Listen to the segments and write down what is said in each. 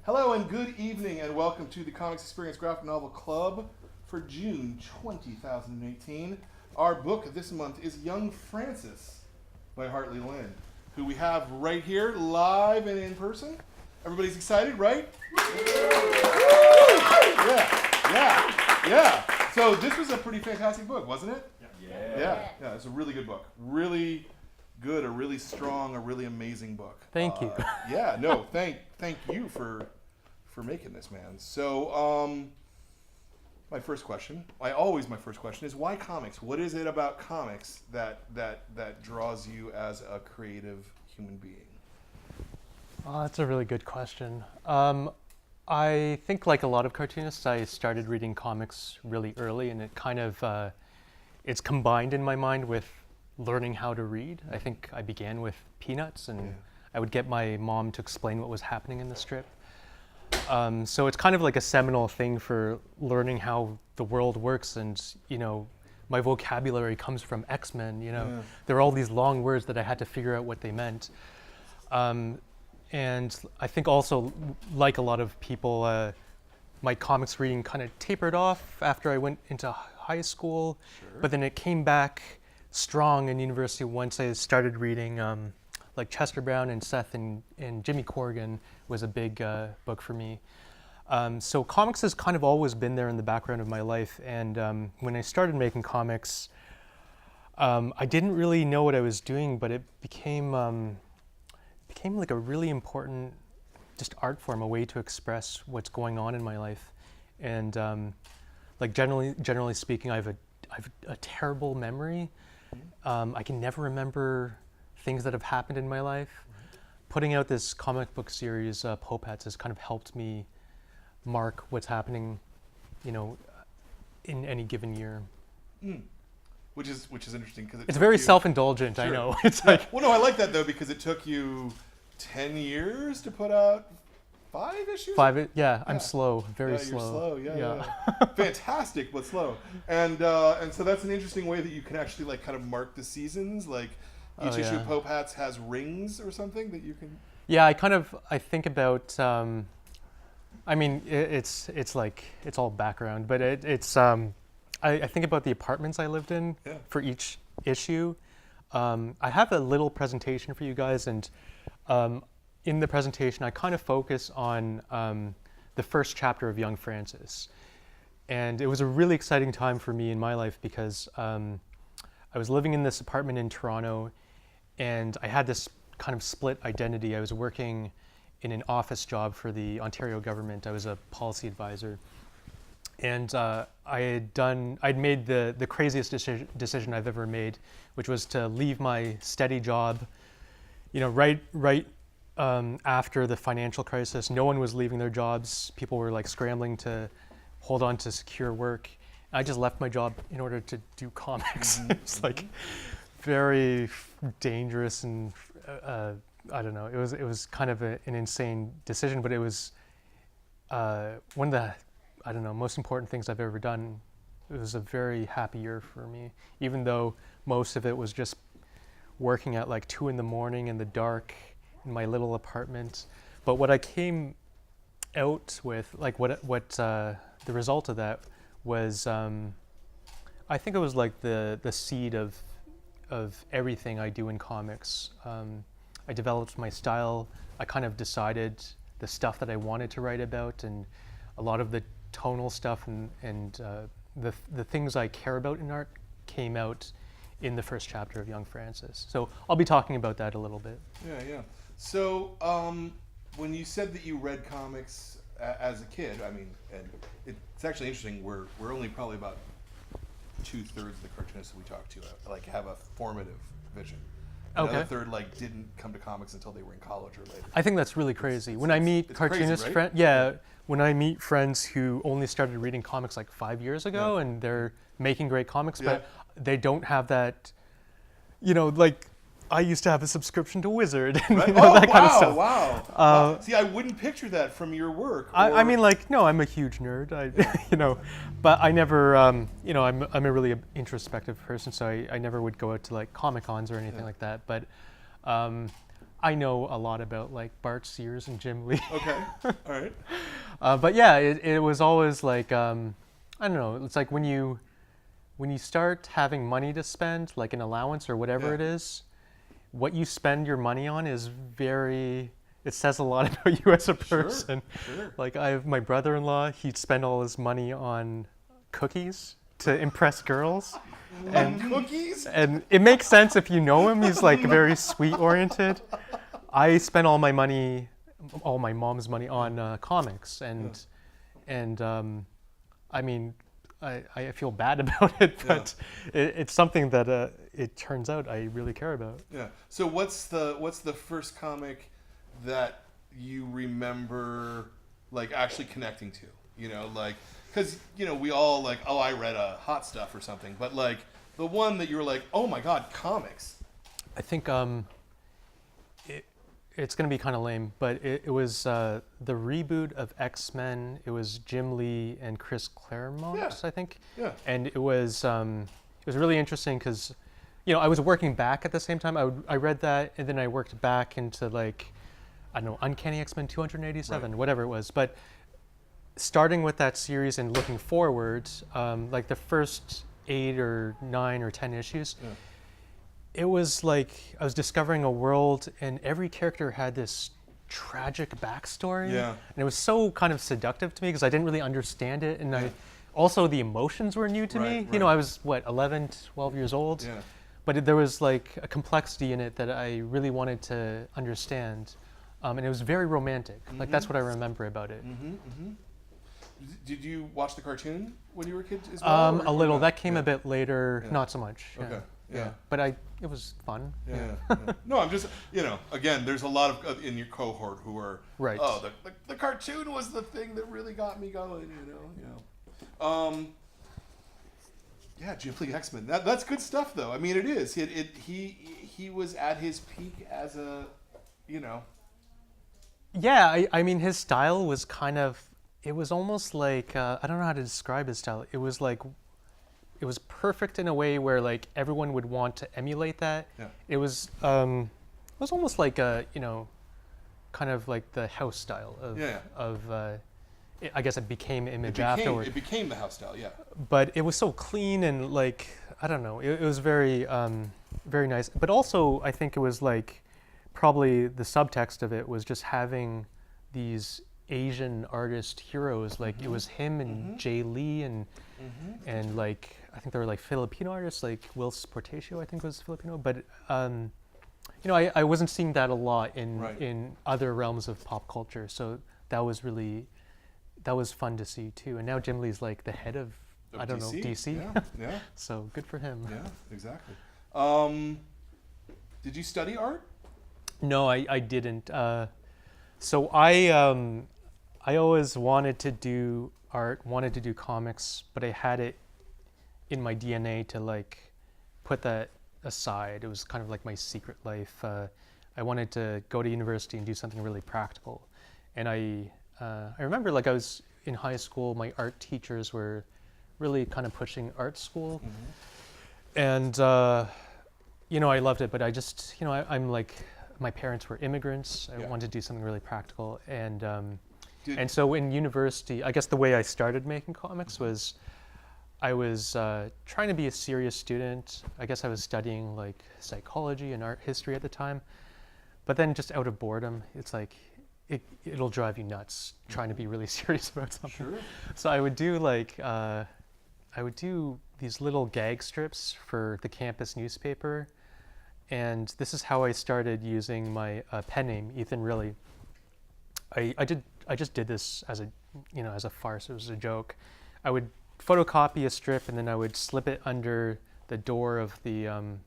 Hello and good evening and welcome to the Comix Experience Graphic Novel Club for June 2018. Our book this month is Young Francis by Hartley Lin, who we have right here live and in person. Everybody's excited, right? Yeah. So this was a pretty fantastic book, wasn't it? Yeah. It's a really good book. Really good, a really strong, a really amazing book. Thank you. Thank you for making this, man. So, my first question is why comics? What is it about comics that draws you as a creative human being? That's a really good question. I think, like a lot of cartoonists, I started reading comics really early, and it kind of it's combined in my mind with learning how to read. I think I began with Peanuts, and I would get my mom to explain what was happening in the strip. So it's kind of like a seminal thing for learning how the world works, and my vocabulary comes from X-Men. There are all these long words that I had to figure out what they meant. And I think also, like a lot of people, my comics reading kind of tapered off after I went into high school, but then it came back strong in university once I started reading like Chester Brown and Seth and Jimmy Corrigan was a big book for me. So comics has kind of always been there in the background of my life, and when I started making comics, I didn't really know what I was doing, but it became like a really important just art form, a way to express what's going on in my life. And like generally speaking, I have a terrible memory. I can never remember things that have happened in my life. Putting out this comic book series, Poe Pets, has kind of helped me mark what's happening, in any given year. Which is interesting because it's very self-indulgent. Sure. I know. It's like, well, no, I like that though because it took you 10 years to put out 5 issues. I'm slow, very slow. You're slow. Fantastic, but slow. And so that's an interesting way that you can actually like kind of mark the seasons. Like each issue of Poe Pads has rings or something that you can. Yeah, I think about. I mean, it's like it's all background, but it's. I think about the apartments I lived in for each issue. I have a little presentation for you guys, and in the presentation, I kind of focus on the first chapter of Young Francis. And it was a really exciting time for me in my life because I was living in this apartment in Toronto, and I had this kind of split identity. I was working in an office job for the Ontario government. I was a policy advisor. And I'd made the craziest decision I've ever made, which was to leave my steady job, right after the financial crisis. No one was leaving their jobs. People were like scrambling to hold on to secure work. I just left my job in order to do comics. It's like very dangerous, and I don't know. It was kind of an insane decision, but it was one of the most important things I've ever done. It was a very happy year for me, even though most of it was just working at like 2 a.m. in the dark in my little apartment. But what I came out with, like what the result of that was, I think it was like the seed of everything I do in comics. I developed my style. I kind of decided the stuff that I wanted to write about, and a lot of the tonal stuff and the things I care about in art came out in the first chapter of Young Francis. So I'll be talking about that a little bit. Yeah. So when you said that you read comics as a kid, I mean, and it's actually interesting. We're only probably about 2/3 of the cartoonists that we talk to like have a formative vision. Another third like didn't come to comics until they were in college or later. I think that's really crazy. When I meet cartoonist friends, when I meet friends who only started reading comics like 5 years ago and they're making great comics, but they don't have that, like I used to have a subscrition to Wizard and right? that kind of stuff. Wow. See, I wouldn't picture that from your work. I mean, like, no, I'm a huge nerd, but I never, I'm a really introspective person, so I never would go out to like Comic-Cons or anything like that. But I know a lot about like Bart Sears and Jim Lee. Okay. All right. But yeah, it was always like I don't know. It's like when you start having money to spend, like an allowance or whatever Yeah. it is, what you spend your money on is it says a lot about you as a person. Sure. Like I have my brother-in-law, he'd spend all his money on cookies to impress girls. And cookies? And it makes sense if you know him. He's like very sweet oriented. I spent all my mom's money on comics, and I mean, I feel bad about it, but it's something that it turns out I really care about. Yeah. So what's the first comic that you remember like actually connecting to? You know, like, because you know we all like, oh, I read a Hot Stuff or something, but like the one that you were like, oh my God, comics. I think it's going to be kind of lame, but it was the reboot of X-Men. It was Jim Lee and Chris Claremont, I think. Yeah. And it was really interesting because, you know, I was working back at the same time. I read that, and then I worked back into like, I don't know, Uncanny X-Men 287, whatever it was. But starting with that series and looking forward, like the first 8 or 9 or 10 issues, it was like I was discovering a world, and every character had this tragic backstory. Yeah. And it was so kind of seductive to me because I didn't really understand it, and also the emotions were new to me. You know, I was 11, 12 years old. Yeah. But there was like a complexity in it that I really wanted to understand, and it was very romantic. Like that's what I remember about it. Did you watch the cartoon when you were a kid as well? A little. That came a bit later. Not so much. Okay. Yeah. But it was fun. Yeah. No, I'm just, you know, again, there's a lot of in your cohort who are oh, the cartoon was the thing that really got me going, you know. Yeah, Jim Lee X-Men. That's good stuff, though. I mean, it is. He was at his peak as a, you know. Yeah, I mean, his style was kind of. It was almost like I don't know how to describe his style. It was like. It was perfect in a way where like everyone would want to emulate that. Yeah. It was almost like a, you know, kind of like the house style of I guess it became Image afterward. It became the house style, yeah. But it was so clean and like I don't know. It was very very nice. But also I think it was like probably the subtext of it was just having these Asian artist heroes. Like it was him and Jay Lee and like I think there were like Filipino artists like Will Portacio I think was Filipino, but you know I wasn't seeing that a lot in other realms of pop culture, so that was fun to see too. And now Jim Lee's like the head of I don't DC? know DC, yeah. So good for him. Yeah, exactly. Did you study art? No, I didn't. So I always wanted to do art, wanted to do comics, but I had it in my DNA to like put that aside. It was kind of like my secret life. I wanted to go to university and do something really practical. And I remember like I was in high school, my art teachers were really kind of pushing art school. And, you know, I loved it, but I just, you know, I'm like, my parents were immigrants. I wanted to do something really practical. And so in university, I guess the way I started making comics was I was trying to be a serious student. I guess I was studying like psychology and art history at the time. But then just out of boredom, it's like, it'll drive you nuts trying to be really serious about something. Sure. So I would do like, I would do these little gag strips for the campus newspaper. And this is how I started using my pen name, Ethan Riley. I just did this as a farce. It was a joke. I would photocopy a strip and then I would slip it under the door of the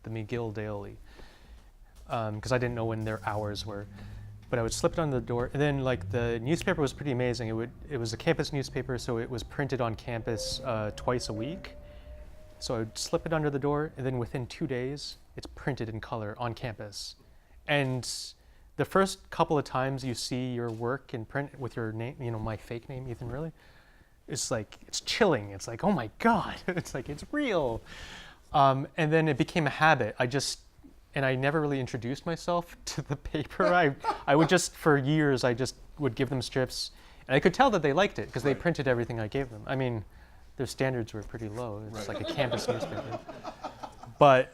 McGill Daily because I didn't know when their hours were. But I would slip it on the door, and then like the newspaper was pretty amazing. It was a campus newspaper, so it was printed on campus twice a week. So I would slip it under the door, and then within 2 days, it's printed in color on campus. And the first couple of times you see your work in print with your name, you know, my fake name, Ethan Riley, it's like, it's chilling. It's like, oh my God, it's like, it's real. And then it became a habit. and I never really introduced myself to the paper. I would just, for years, I just would give them strips, and I could tell that they liked it because they printed everything I gave them. I mean, their standards were pretty low. It's like a campus newspaper. But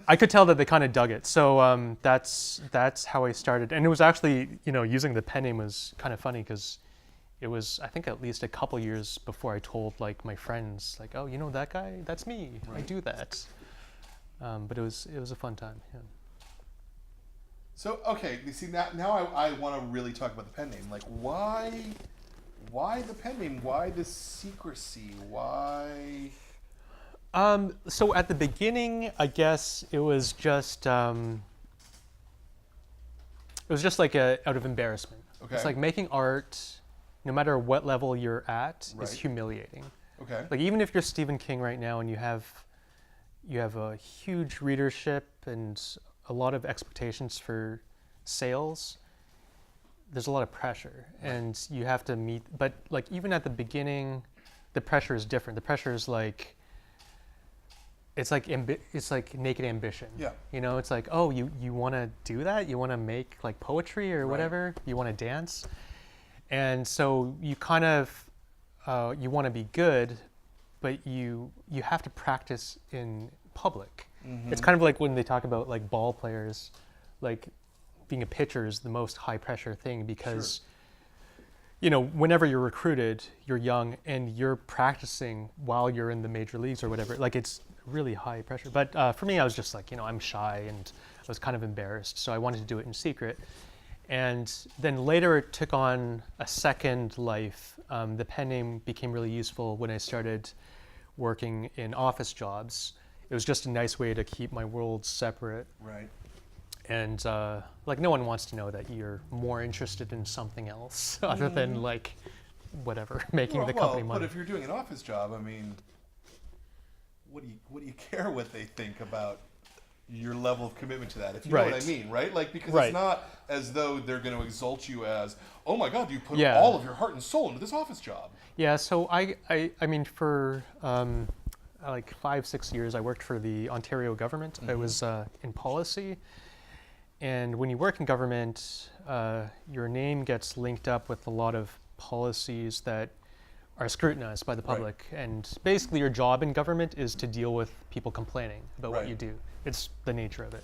I could tell that they kind of dug it. So that's how I started. And it was actually, using the pen name was kind of funny because it was, I think, at least a couple years before I told like my friends, like, oh, you know that guy? That's me. I do that. But it was a fun time. Yeah. So okay, you see now I want to really talk about the pen name. Like why the pen name? Why the secrecy? Why? So at the beginning, I guess it was just like out of embarrassment. Okay. It's like making art, no matter what level you're at, is humiliating. Okay. Like even if you're Stephen King right now and you have a huge readership and a lot of expectations for sales, there's a lot of pressure and you have to meet, but like even at the beginning, the pressure is different. The pressure is like, it's like naked ambition. Yeah. It's like, oh, you want to do that? You want to make like poetry or whatever? You want to dance? And so you kind of, you want to be good, but you have to practice in public. Mm-hmm. It's kind of like when they talk about like ball players, like being a pitcher is the most high pressure thing because, whenever you're recruited, you're young and you're practicing while you're in the major leagues or whatever. Like it's really high pressure. But for me, I was just like, I'm shy and I was kind of embarrassed. So I wanted to do it in secret. And then later it took on a second life. The pen name became really useful when I started working in office jobs. It was just a nice way to keep my worlds separate. Right. And like no one wants to know that you're more interested in something else other than like whatever, making the company money. But if you're doing an office job, I mean, what do you care what they think about your level of commitment to that? If you know what I mean, right? Like because it's not as though they're going to exalt you as, oh my God, you put all of your heart and soul into this office job. Yeah. So I mean, for like 5-6 years, I worked for the Ontario government. Mm-hmm. I was in policy. And when you work in government, your name gets linked up with a lot of policies that are scrutinized by the public. Right. And basically your job in government is to deal with people complaining about what you do. It's the nature of it.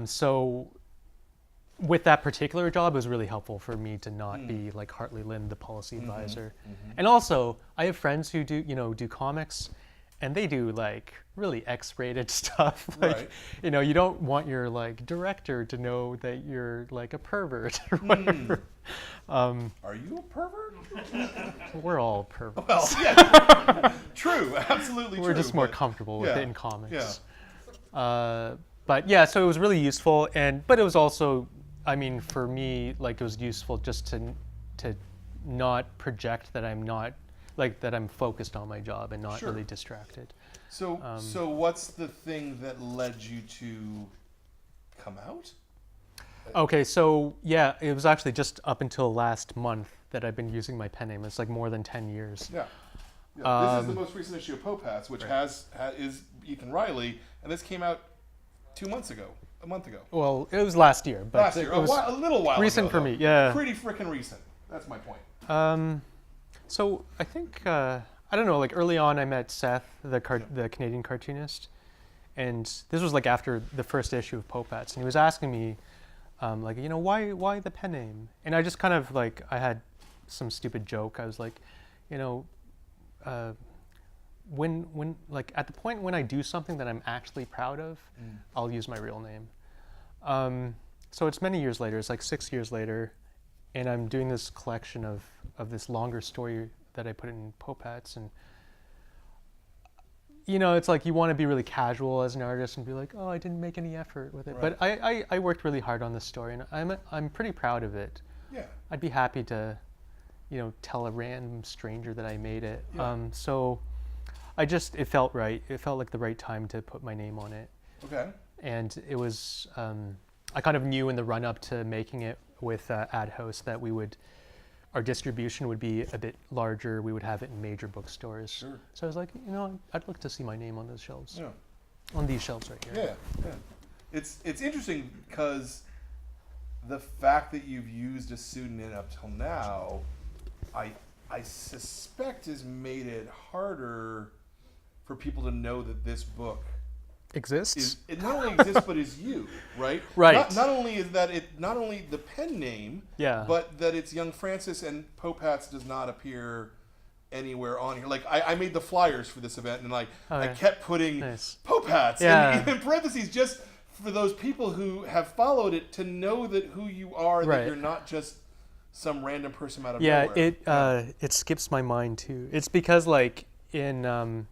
So with that particular job, it was really helpful for me to not be like Hartley Lin, the policy advisor. Mm-hmm. And also, I have friends who do Comix, and they do like really X-rated stuff. Like, you don't want your like director to know that you're like a pervert or whatever. Are you a pervert? We're all perverts. Well, yeah, true, absolutely true. We're just more comfortable with it in comics. Yeah. But yeah, so it was really useful, but it was also, I mean, for me, like it was useful just to not project that I'm not. Like that I'm focused on my job and not really distracted. So what's the thing that led you to come out? Okay, so yeah, it was actually just up until last month that I've been using my pen name. It's like more than 10 years. Yeah. This is the most recent issue of Poe Pets, which is Ethan Riley, and this came out a month ago. Well, it was last year, but it was a little while recent ago, for me. Yeah. Pretty freaking recent. That's my point. So I think, I don't know, like early on I met Seth, the Canadian cartoonist, and this was like after the first issue of Poe Pets, and he was asking me, like, why the pen name? And I just kind of like, I had some stupid joke. I was like, when like at the point when I do something that I'm actually proud of, I'll use my real name. So it's many years later, it's like 6 years later, and I'm doing this collection of this longer story that I put in Poe Pets, and it's like you want to be really casual as an artist and be like, oh, I didn't make any effort with it, but I worked really hard on this story, and I'm pretty proud of it. Yeah, I'd be happy to, tell a random stranger that I made it. Yeah. So it felt right. It felt like the right time to put my name on it. Okay. And it was, I kind of knew in the run up to making it with Ad House that our distribution would be a bit larger. We would have it in major bookstores. Sure. So I was like, I'd look to see my name on those shelves. Yeah. On these shelves right here. Yeah. it's interesting because the fact that you've used a pseudonym up till now, I suspect has made it harder for people to know that this book Exists? it not only exists but is you, right? Right. Not only is that it not only the pen name, Yeah. but that it's Young Francis and Poe Pats does not appear anywhere on here. Like I made the flyers for this event and like I Okay. kept putting Nice. Poe Pats Yeah. in parentheses just for those people who have followed it to know that who you are, that Right. you're not just some random person out of Yeah, nowhere. it skips my mind too. It's because like in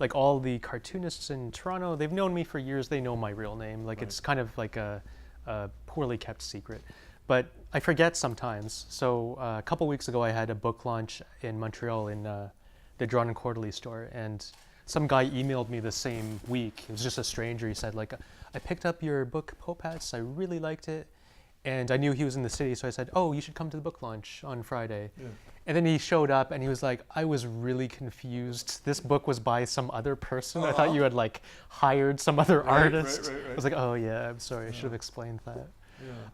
like all the cartoonists in Toronto, they've known me for years. They know my real name. Like it's kind of like a poorly kept secret. But I forget sometimes. So a couple weeks ago, I had a book launch in Montreal in the Drawn and Quarterly store, and some guy emailed me the same week. It was just a stranger. He said, like, I picked up your book, Poe Pads. I really liked it. And I knew he was in the city, so I said, oh, you should come to the book launch on Friday. Yeah. And then he showed up, and he was like, I was really confused. This book was by some other person. I thought you had, like, hired some other artist. Right. I was like, oh, yeah, I'm sorry. I should have explained that.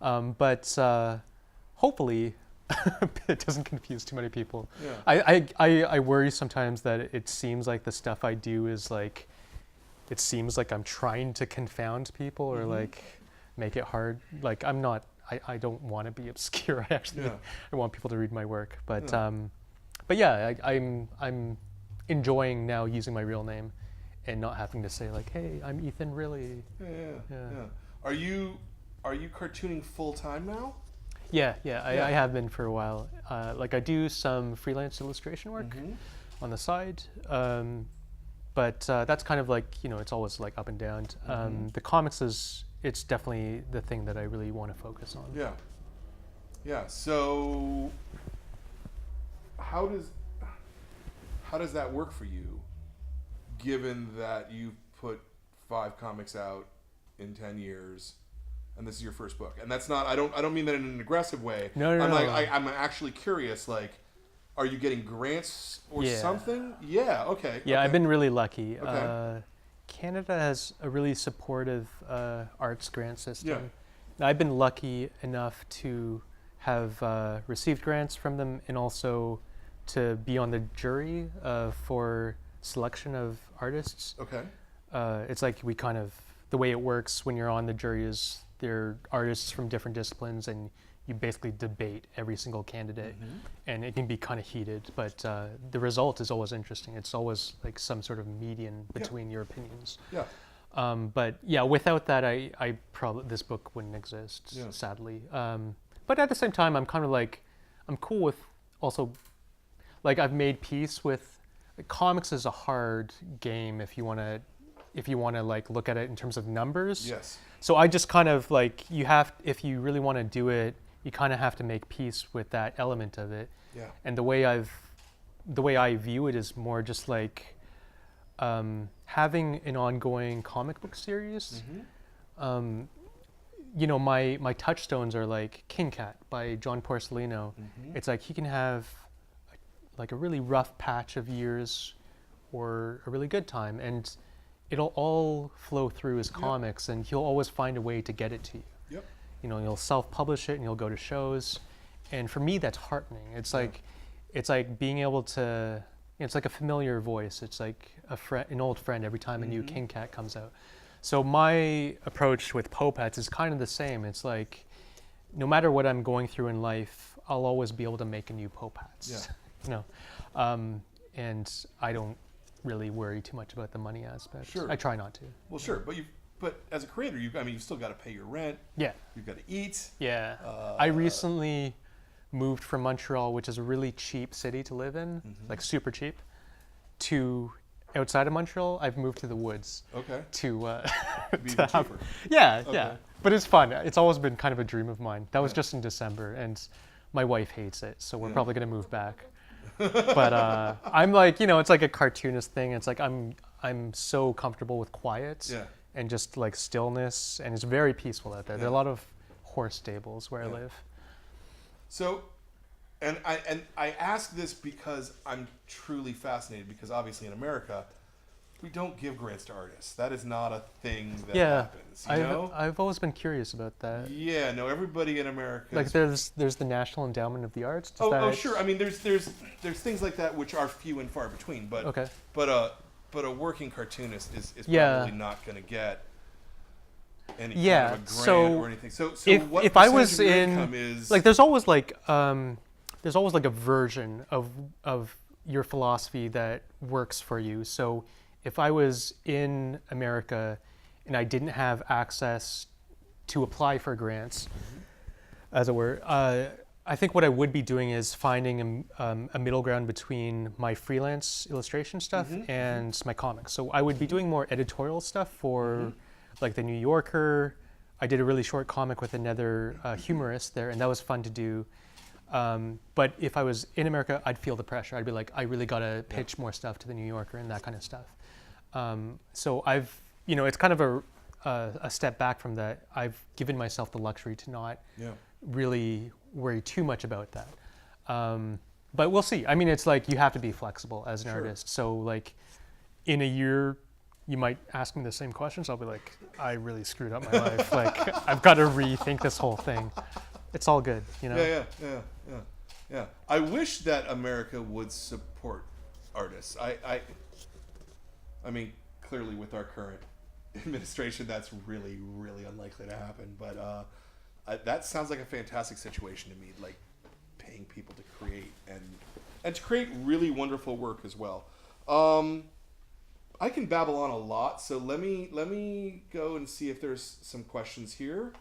Yeah. But hopefully it doesn't confuse too many people. Yeah. I worry sometimes that it seems like the stuff I do is, like, it seems like I'm trying to confound people or, like, make it hard. Like, I'm not... I don't want to be obscure. I actually I want people to read my work. But yeah, I'm enjoying now using my real name and not having to say like, hey, I'm Ethan really. Yeah. Are you cartooning full time now? Yeah. I have been for a while. Like I do some freelance illustration work on the side. But that's kind of like, you know, it's always like up and down. The comics it's definitely the thing that I really want to focus on. Yeah. So how does that work for you, given that you've put 5 comics out in 10 years, and this is your first book? And that's not. I don't mean that in an aggressive way. No. I'm actually curious. Like, are you getting grants or something? Yeah. Okay. Yeah, okay. I've been really lucky. Okay. Canada has a really supportive arts grant system. Yeah. I've been lucky enough to have received grants from them and also to be on the jury for selection of artists. Okay. It's like we kind of, the way it works when you're on the jury is there are artists from different disciplines and you basically debate every single candidate, and it can be kind of heated, but the result is always interesting. It's always like some sort of median between your opinions. Yeah. But yeah, without that, I probably this book wouldn't exist, sadly. But at the same time, I'm kind of like, I'm cool with also, like I've made peace with, comics is a hard game if you want to like look at it in terms of numbers. Yes. So I just kind of like, if you really want to do it, you kind of have to make peace with that element of it. Yeah. And the way I view it is more just like having an ongoing comic book series. You know, my touchstones are like King Cat by John Porcellino. It's like he can have like a really rough patch of years or a really good time, and it'll all flow through his comics, and he'll always find a way to get it to you. Yep. You know, you'll self-publish it and you'll go to shows. And for me, that's heartening. It's like, it's like being able to, it's like a familiar voice. It's like an old friend every time a new King Cat comes out. So my approach with Poe Pets is kind of the same. It's like, no matter what I'm going through in life, I'll always be able to make a new Poe Pets. Yeah. You know, and I don't really worry too much about the money aspect. Sure. I try not to. Well, sure, but as a creator, you've still got to pay your rent. Yeah. You've got to eat. Yeah. I recently moved from Montreal, which is a really cheap city to live in, like super cheap, to outside of Montreal. I've moved to the woods. Okay. To Be to even cheaper. Yeah, Okay. yeah. But it's fun. It's always been kind of a dream of mine. That was just in December, and my wife hates it, so we're probably gonna move back. But I'm like, you know, it's like a cartoonist thing. It's like I'm so comfortable with quiet and just like stillness, and it's very peaceful out there. There are a lot of horse stables where I live. So, and I ask this because I'm truly fascinated, because obviously in America, we don't give grants to artists. That is not a thing that Yeah, happens. You know? I've always been curious about that. Yeah, no, everybody in America. Like there's the National Endowment of the Arts. Oh, sure. I mean, there's things like that which are few and far between. But Okay. but a working cartoonist is probably not going to get any kind of a grant or anything. So what if I percentage was of your in income is like there's always like a version of your philosophy that works for you. So if I was in America and I didn't have access to apply for grants, as it were, I think what I would be doing is finding a middle ground between my freelance illustration stuff and my comics. So I would be doing more editorial stuff for like the New Yorker. I did a really short comic with another humorist there, and that was fun to do. But if I was in America, I'd feel the pressure. I'd be like, I really got to pitch more stuff to the New Yorker and that kind of stuff. So I've, it's kind of a step back from that. I've given myself the luxury to not really worry too much about that. But we'll see. I mean, it's like you have to be flexible as an artist. So like in a year, you might ask me the same questions. I'll be like, I really screwed up my life. Like I've got to rethink this whole thing. It's all good, Yeah. I wish that America would support artists. I mean, clearly with our current administration, that's really, really unlikely to happen. But that sounds like a fantastic situation to me, like paying people to create and to create really wonderful work as well. I can babble on a lot, so let me go and see if there's some questions here.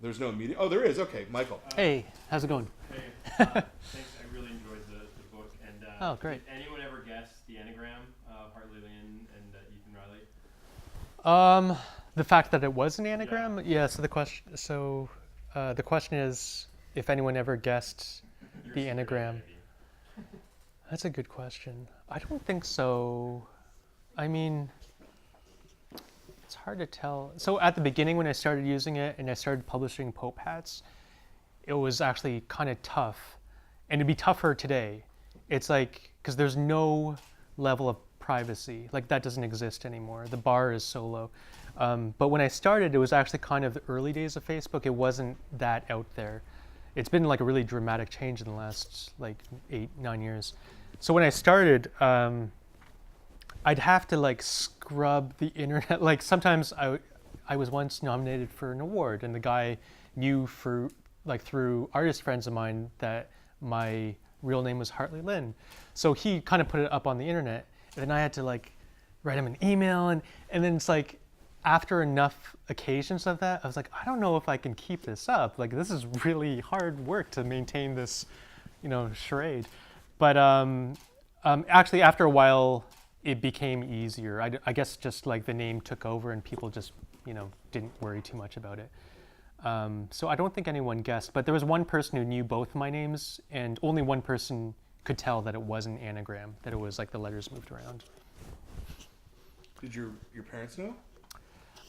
There's no immediate. Oh, there is. Okay, Michael. Hey, how's it going? Hey, thanks. I really enjoyed the book. And oh, great. Did anyone ever guess the Enneagram of Hartley Lin and Ethan Riley? The fact that it was an anagram. Yeah. So the question is if anyone ever guessed the Enneagram. That's a good question. I don't think so. I mean, it's hard to tell. So at the beginning when I started using it and I started publishing Poe Pads, it was actually kind of tough. And it'd be tougher today. It's like, because there's no level of privacy. Like that doesn't exist anymore. The bar is so low. But when I started, it was actually kind of the early days of Facebook. It wasn't that out there. It's been like a really dramatic change in the last like 8-9 years. So when I started, I'd have to like scrub the internet. Like sometimes I was once nominated for an award and the guy knew through artist friends of mine that my real name was Hartley Lin. So he kind of put it up on the internet and then I had to like write him an email and then it's like after enough occasions of that, I was like, I don't know if I can keep this up. Like this is really hard work to maintain this, charade. But actually after a while, it became easier. I guess just like the name took over and people just, didn't worry too much about it. So I don't think anyone guessed, but there was one person who knew both my names and only one person could tell that it was an anagram, that it was like the letters moved around. Did your parents know?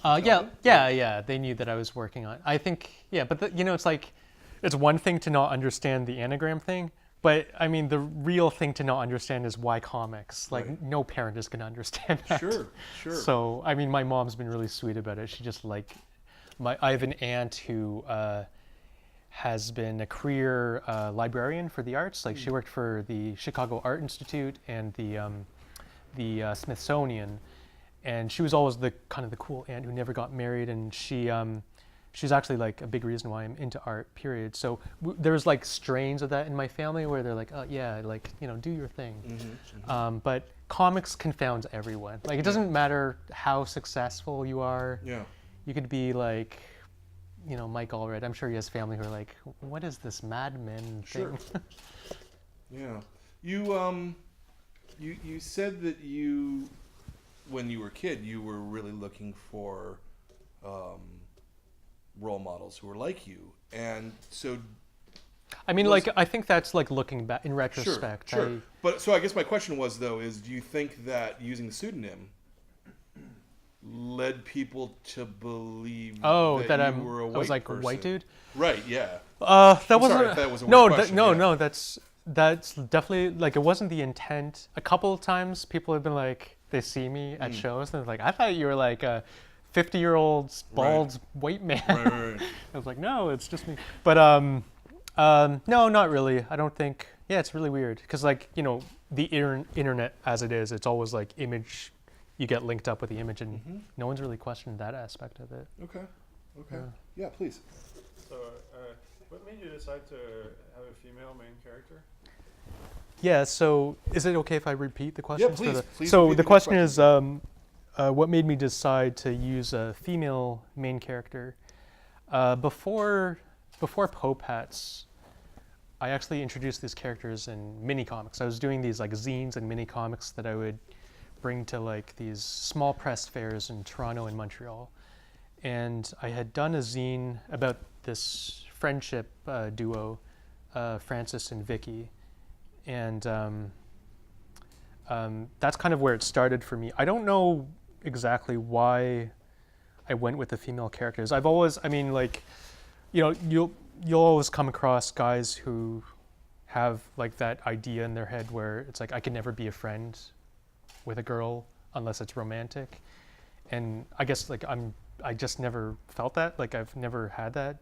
Yeah. They knew that I was working on it. I think, but it's like, it's one thing to not understand the anagram thing, but I mean, the real thing to not understand is why comics. Like, no parent is going to understand that. Sure. So, I mean, my mom's been really sweet about it. She just I have an aunt who has been a career librarian for the arts. Like, she worked for the Chicago Art Institute and the Smithsonian. And she was always the kind of the cool aunt who never got married, and she's actually like a big reason why I'm into art, period. So there's like strains of that in my family where they're like, oh yeah, like, do your thing. But comics confounds everyone. Like it doesn't matter how successful you are. Yeah. You could be like, Mike Allred. I'm sure he has family who are like, what is this Mad Men thing? Yeah. You said that when you were a kid, you were really looking for role models who were like you, and so. I mean, I think that's like looking back in retrospect. Sure. But so I guess my question was though, do you think that using the pseudonym led people to believe that you were a white person? I was like a white dude? Right. Yeah. That wasn't. Sorry if that was a weird question. No. that's definitely like it wasn't the intent. A couple of times people have been like they see me at shows and they're like, I thought you were like a 50-year-old bald white man. Right. I was like, no, it's just me. But no, not really. I don't think. Yeah, it's really weird because like the internet as it is, it's always like image. You get linked up with the image, and no one's really questioned that aspect of it. Okay. Yeah, please. So, what made you decide to have a female main character? Yeah. So, is it okay if I repeat the question? Yeah, please. Please So repeat the the question question. is, what made me decide to use a female main character? Before Poe Pets, I actually introduced these characters in mini comics. I was doing these like zines and mini comics that I would bring to like these small press fairs in Toronto and Montreal. And I had done a zine about this friendship duo, Francis and Vicky. And that's kind of where it started for me. I don't know exactly why I went with the female characters. I've always, I mean, like, you'll always come across guys who have like that idea in their head where it's like, I can never be a friend with a girl unless it's romantic. And I guess like I just never felt that. Like I've never had that.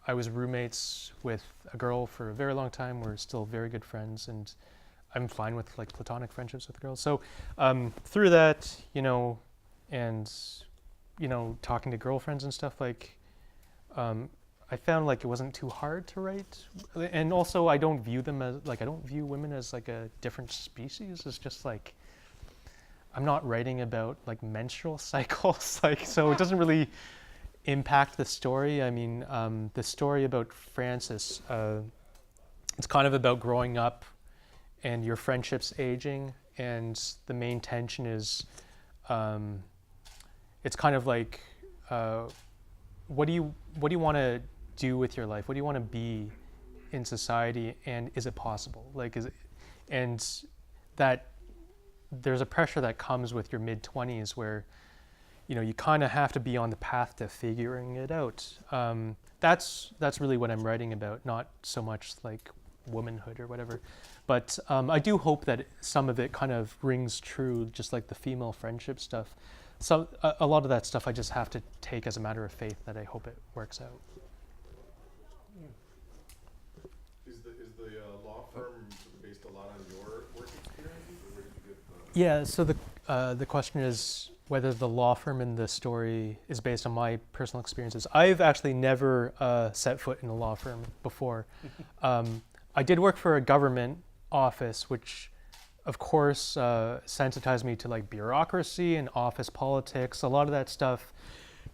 I was roommates with a girl for a very long time. We're still very good friends, and I'm fine with like platonic friendships with girls. So through that, and talking to girlfriends and stuff, like I found like it wasn't too hard to write. And also I don't view them as like I don't view women as like a different species. It's just like I'm not writing about like menstrual cycles, like so it doesn't really impact the story. I mean, the story about Francis, it's kind of about growing up and your friendships aging, and the main tension is, it's kind of like, what do you want to do with your life? What do you want to be in society, and is it possible? Like, is it, and that there's a pressure that comes with your mid-20s where you kind of have to be on the path to figuring it out. That's really what I'm writing about, not so much like womanhood or whatever. But I do hope that some of it kind of rings true, just like the female friendship stuff. So a lot of that stuff I just have to take as a matter of faith that I hope it works out. Is the law firm based a lot on your work experiences, or where did you get the... Yeah, so the question is whether the law firm in the story is based on my personal experiences. I've actually never set foot in a law firm before. I did work for a government office, which of course sensitized me to like bureaucracy and office politics. A lot of that stuff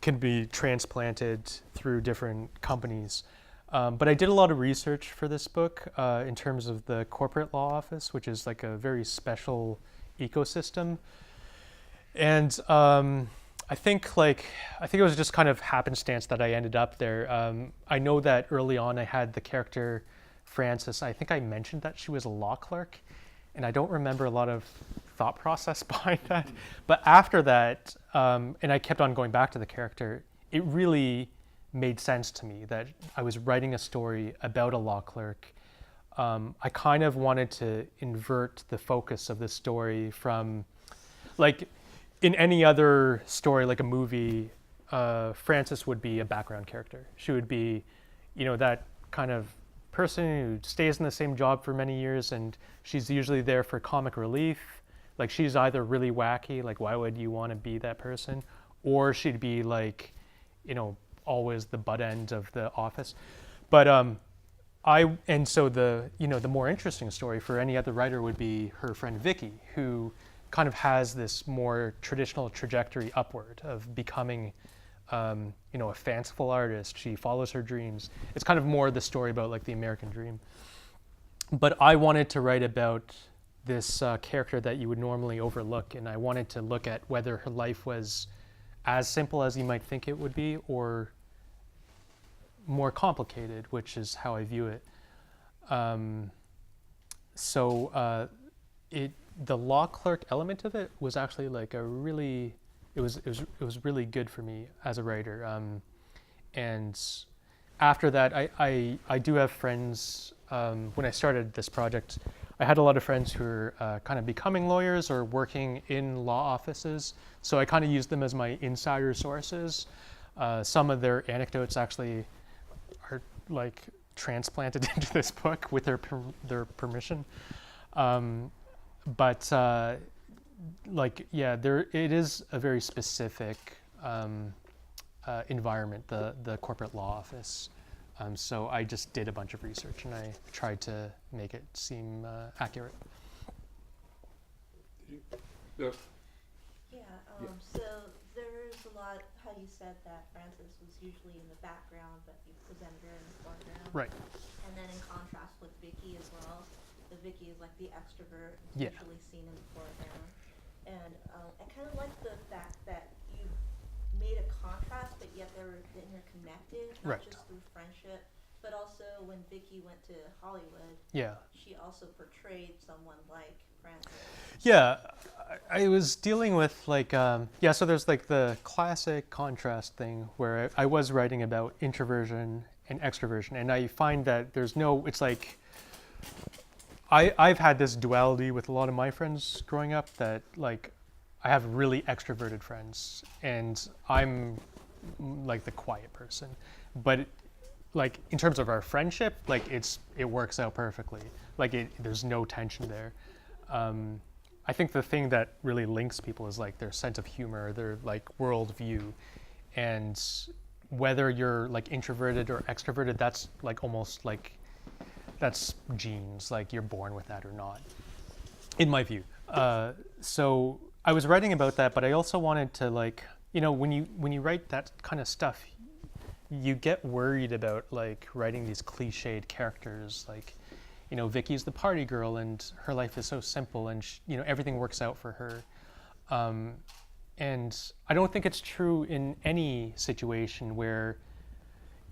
can be transplanted through different companies. But I did a lot of research for this book in terms of the corporate law office, which is like a very special ecosystem. And I think it was just kind of happenstance that I ended up there. I know that early on I had the character Frances. I think I mentioned that she was a law clerk, and I don't remember a lot of thought process behind that. But after that, and I kept on going back to the character, it really made sense to me that I was writing a story about a law clerk. I kind of wanted to invert the focus of the story from, like, in any other story, like a movie, Frances would be a background character. She would be, that kind of person who stays in the same job for many years, and she's usually there for comic relief. Like, she's either really wacky, like why would you want to be that person, or she'd be like, always the butt end of the office. But so the more interesting story for any other writer would be her friend Vicky, who kind of has this more traditional trajectory upward of becoming a fanciful artist. She follows her dreams. It's kind of more the story about like the American dream. But I wanted to write about this character that you would normally overlook, and I wanted to look at whether her life was as simple as you might think it would be, or more complicated, which is how I view it. The law clerk element of it was actually like it was really good for me as a writer, and after that, I do have friends. When I started this project, I had a lot of friends who were kind of becoming lawyers or working in law offices. So I kind of used them as my insider sources. Some of their anecdotes actually are like transplanted into this book with their permission. But like, yeah, it is a very specific environment, the corporate law office. So I just did a bunch of research and I tried to make it seem accurate. Yeah. So there's a lot, how you said that Frances was usually in the background, but you presented her in the foreground. Right. And then in contrast with Vicky as well, the Vicky is like the extrovert, Yeah. usually seen in the foreground. And I kind of like the fact that you made a contrast, but yet they're interconnected, not Right. just through friendship, but also when Vicky went to Hollywood, Yeah. she also portrayed someone like Frances. Yeah, I was dealing with like, yeah, so there's like the classic contrast thing where I was writing about introversion and extroversion, and I find that there's no, it's like, I've had this duality with a lot of my friends growing up that like, I have really extroverted friends and I'm like the quiet person, but like in terms of our friendship, like it works out perfectly. Like there's no tension there. I think the thing that really links people is like their sense of humor, their like worldview, and whether you're like introverted or extroverted, that's like almost like that's genes, like you're born with that or not, in my view. So I was writing about that, but I also wanted to like, you know, when you write that kind of stuff, you get worried about like writing these cliched characters, like, you know, Vicky's the party girl and her life is so simple and you know, everything works out for her. And I don't think it's true in any situation where,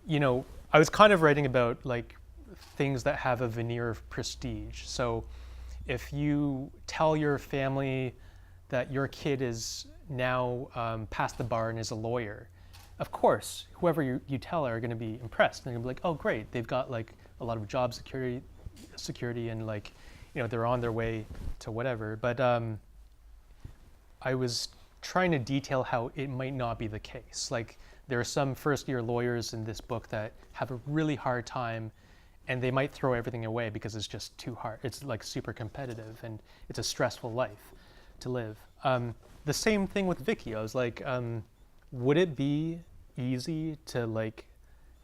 you know, I was kind of writing about like things that have a veneer of prestige. So if you tell your family that your kid is now past the bar and is a lawyer, of course, whoever you tell are going to be impressed. They're going to be like, oh, great, they've got like a lot of job security and like, you know, they're on their way to whatever. But I was trying to detail how it might not be the case. Like there are some first-year lawyers in this book that have a really hard time and they might throw everything away because it's just too hard. It's like super competitive and it's a stressful life to live. The same thing with Vicky. I was like, would it be easy to like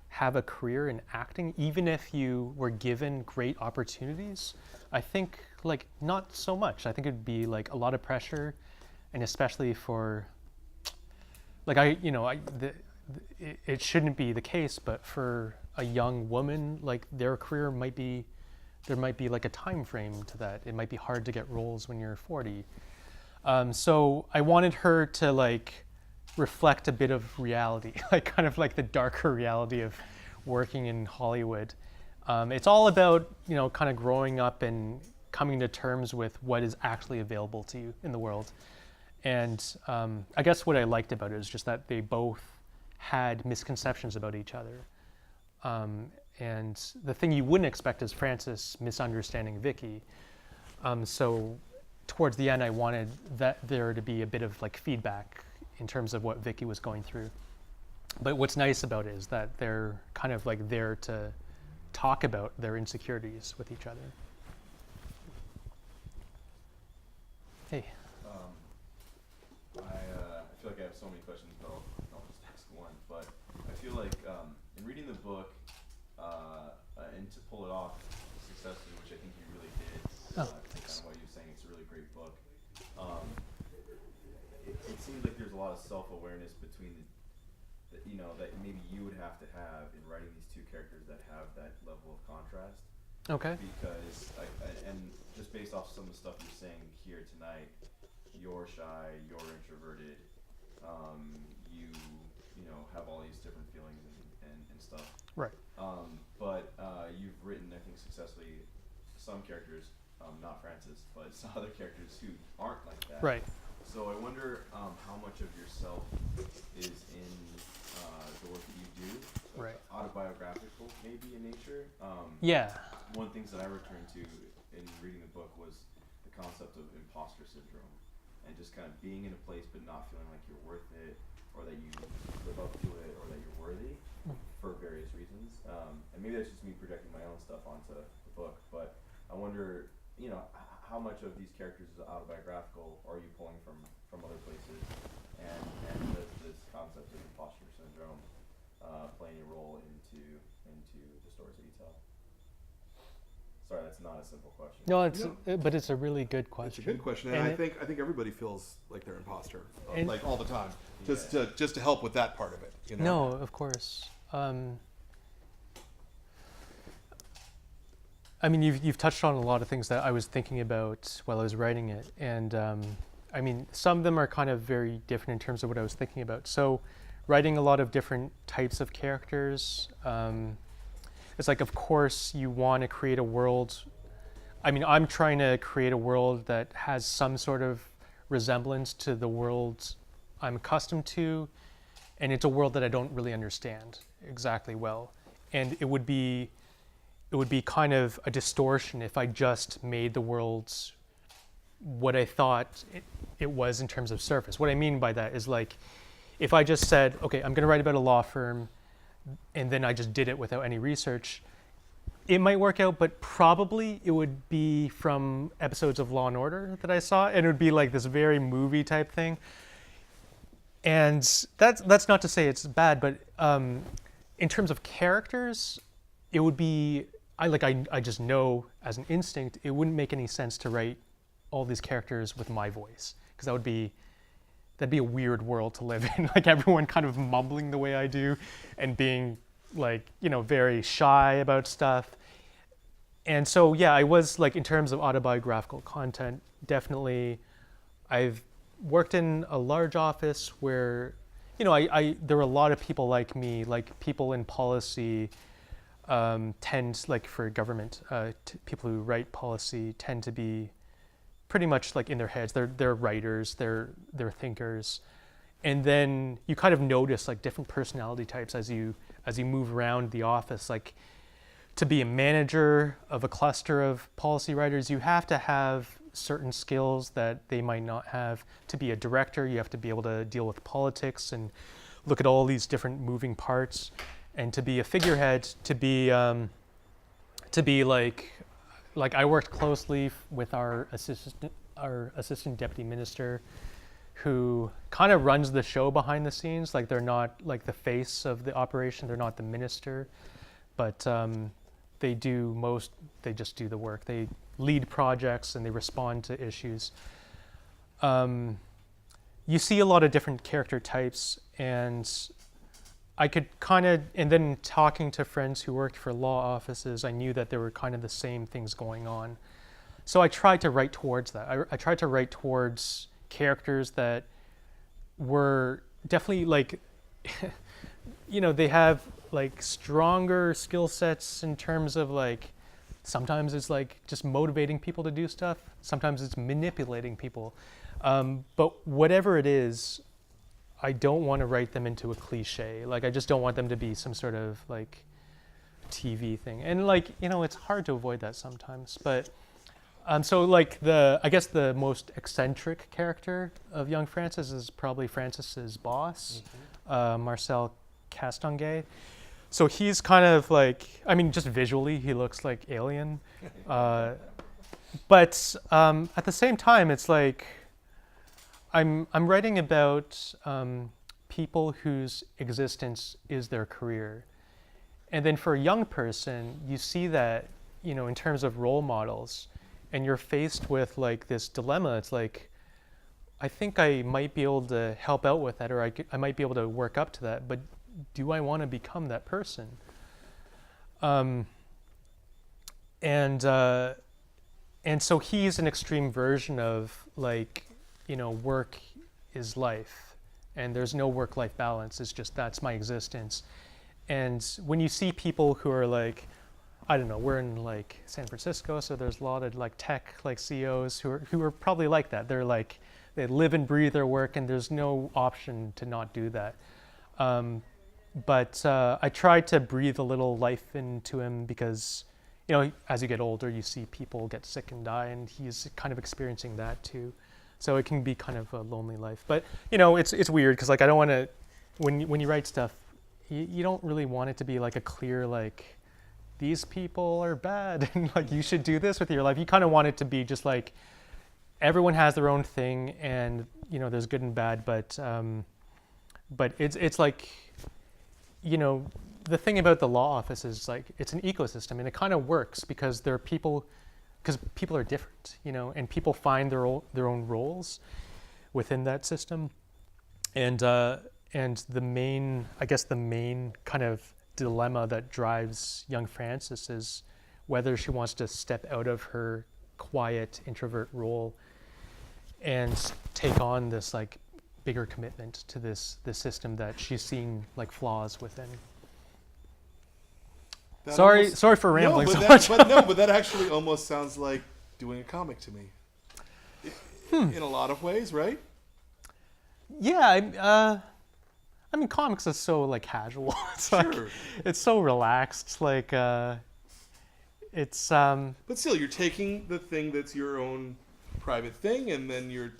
have a career in acting even if you were given great opportunities? I think like not so much. I think it'd be like a lot of pressure, and especially for like it shouldn't be the case, but for a young woman, like their career there might be like a time frame to that. It might be hard to get roles when you're 40. So I wanted her to like reflect a bit of reality, like kind of like the darker reality of working in Hollywood. It's all about, you know, kind of growing up and coming to terms with what is actually available to you in the world. And I guess what I liked about it is just that they both had misconceptions about each other. And the thing you wouldn't expect is Frances misunderstanding Vicky. So towards the end, I wanted there to be a bit of like feedback in terms of what Vicky was going through. But what's nice about it is that they're kind of like there to talk about their insecurities with each other. Hey. I feel like I have so many questions, but I'll just ask one. But I feel like in reading the book and to pull it off successfully, which I think you really did, kind of what you're saying, it's a really great book. It seems like there's a lot of self-awareness between you know, that maybe you would have to have in writing these two characters that have that level of contrast. Okay. Because and just based off some of the stuff you're saying here tonight, you're shy, you're introverted, you know, have all these different feelings and stuff. Right. But you've written, I think, successfully some characters, not Frances, but some other characters who aren't like that. Right. So I wonder how much of yourself is in the work that you do, Right. autobiographical maybe in nature. Yeah. One of the things that I returned to in reading the book was the concept of imposter syndrome, and just kind of being in a place but not feeling like you're worth it, or that you live up to it, or that you're worthy for various reasons. And maybe that's just me projecting my own stuff onto the book, but I wonder, how much of these characters is autobiographical, or are you pulling from other places, and does this concept of imposter syndrome playing a role into the stories that you tell? Sorry, that's not a simple question. No, but it's a really good question. It's a good question, and I think everybody feels like they're imposter, and like all the time. Just to help with that part of it, No, of course. I mean, you've touched on a lot of things that I was thinking about while I was writing it, and I mean, some of them are kind of very different in terms of what I was thinking about. So, writing a lot of different types of characters. It's like, of course, you want to create a world. I mean, I'm trying to create a world that has some sort of resemblance to the world I'm accustomed to, and it's a world that I don't really understand exactly well. And it would be kind of a distortion if I just made the worlds what I thought it was in terms of surface. What I mean by that is, like, if I just said, okay, I'm going to write about a law firm, and then I just did it without any research, it might work out, but probably it would be from episodes of Law and Order that I saw, and it would be like this very movie type thing. And that's not to say it's bad, but in terms of characters, it would be, I just know as an instinct, it wouldn't make any sense to write all these characters with my voice, because that'd be a weird world to live in, like everyone kind of mumbling the way I do and being like, very shy about stuff. And so, yeah, I was like, in terms of autobiographical content, definitely I've worked in a large office where, there were a lot of people like me, like people in policy tend, like for government, people who write policy tend to be pretty much like in their heads. They're writers, they're thinkers. And then you kind of notice like different personality types as you move around the office. Like, to be a manager of a cluster of policy writers, you have to have certain skills that they might not have. To be a director, you have to be able to deal with politics and look at all these different moving parts. And to be a figurehead, to be like I worked closely with our assistant deputy minister, who kind of runs the show behind the scenes. Like, they're not like the face of the operation, they're not the minister, but they just do the work. They lead projects and they respond to issues. You see a lot of different character types, and I could and then talking to friends who worked for law offices, I knew that there were kind of the same things going on. So I tried to write towards that. I tried to write towards characters that were definitely like, they have like stronger skill sets in terms of like, sometimes it's like just motivating people to do stuff. Sometimes it's manipulating people. But whatever it is, I don't want to write them into a cliche. Like, I just don't want them to be some sort of like TV thing. And like, it's hard to avoid that sometimes. But so like I guess the most eccentric character of young Francis is probably Francis's boss, Marcel Castonguay. So he's kind of like, I mean, just visually, he looks like alien. But at the same time, it's like, I'm writing about people whose existence is their career. And then for a young person, you see that, in terms of role models, and you're faced with like this dilemma. It's like, I think I might be able to help out with that, or I might be able to work up to that, but do I want to become that person? And so he's an extreme version of like, work is life, and there's no work-life balance. It's just, that's my existence. And when you see people who are like, I don't know, we're in like San Francisco, so there's a lot of like tech like CEOs who are probably like that. They're like, they live and breathe their work, and there's no option to not do that. but I tried to breathe a little life into him because, you know, as you get older, you see people get sick and die, and he's kind of experiencing that too. So it can be kind of a lonely life. But, you know, it's weird because, like, I don't want to, when you write stuff, you don't really want it to be like a clear, like, these people are bad and like you should do this with your life. You kind of want it to be just like everyone has their own thing, and you know there's good and bad, but it's like, you know, the thing about the law office is like it's an ecosystem, and it kind of works because there are people, because people are different, you know, and people find their own roles within that system, and the main kind of dilemma that drives young Frances is whether she wants to step out of her quiet introvert role and take on this like bigger commitment to this system that she's seeing like flaws within. Sorry for rambling so much. But that actually almost sounds like doing a comic to me. In a lot of ways, right? Yeah, I mean, comics is so like casual. It's Sure. like, it's so relaxed. Like, it's. But still, you're taking the thing that's your own private thing, and then you're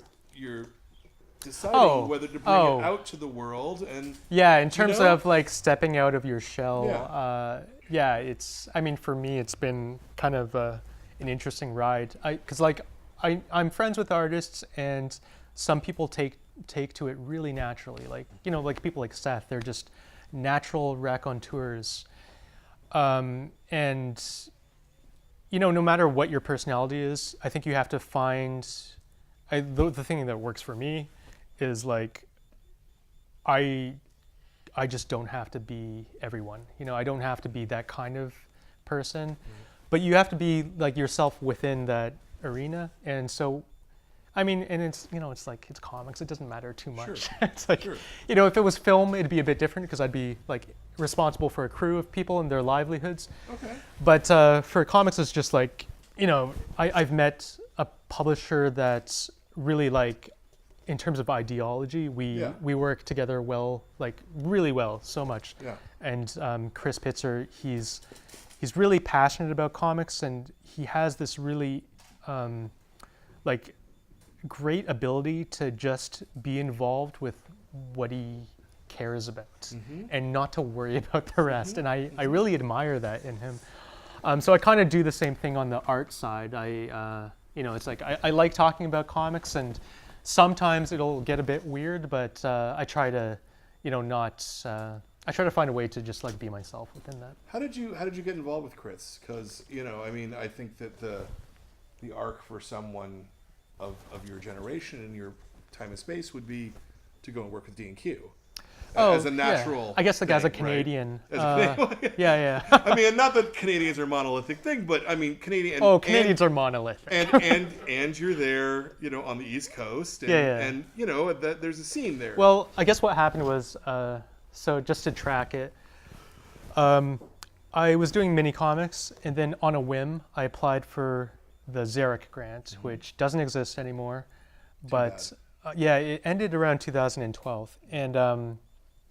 deciding whether to bring it out to the world. And yeah, in terms know? of like stepping out of your shell. Yeah, it's. I mean, for me, it's been kind of an interesting ride. Because like I'm friends with artists, and some people take to it really naturally. Like, you know, like people like Seth, they're just natural raconteurs. And, you know, no matter what your personality is, I think you have to find, the thing that works for me is like, I just don't have to be everyone. You know, I don't have to be that kind of person, but you have to be like yourself within that arena. And so, I mean, and it's, you know, it's like, it's comics. It doesn't matter too much. Sure. It's like, you know, if it was film, it'd be a bit different because I'd be like responsible for a crew of people and their livelihoods. Okay. But for comics, it's just like, you know, I've met a publisher that's really like, in terms of ideology, we work together well, like really well, so much. Yeah. And Chris Pitzer, he's really passionate about comics, and he has this really like great ability to just be involved with what he cares about and not to worry about the rest. And I really admire that in him. So I kind of do the same thing on the art side. You know, it's like I like talking about comics, and sometimes it'll get a bit weird, but I try to, you know, I try to find a way to just like be myself within that. How did you get involved with Chris? Because, you know, I mean, I think that the arc for someone of your generation and your time and space would be to go and work with D&Q as a natural. Yeah. I guess like as a thing, Canadian. right? As a Canadian. Yeah. I mean, not that Canadians are a monolithic thing, but I mean, Canadians are monolithic. and you're there, you know, on the East Coast. And, and you know, there's a scene there. Well, I guess what happened was, so just to track it, I was doing mini comics, and then on a whim, I applied for the Xeric grant, which doesn't exist anymore. But it ended around 2012, and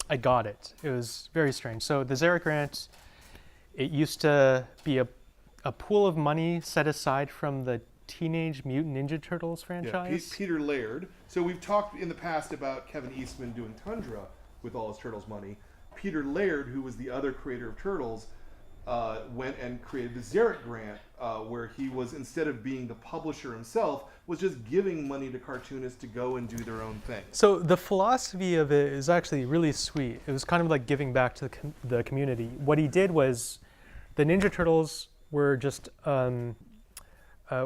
I got it. It was very strange. So the Xeric grant, it used to be a pool of money set aside from the Teenage Mutant Ninja Turtles franchise. Yeah, Peter Laird. So we've talked in the past about Kevin Eastman doing Tundra with all his Turtles money. Peter Laird, who was the other creator of Turtles, went and created the Xeric grant, where he was, instead of being the publisher himself, was just giving money to cartoonists to go and do their own thing. So the philosophy of it is actually really sweet. It was kind of like giving back to the community. What he did was, the Ninja Turtles were just, what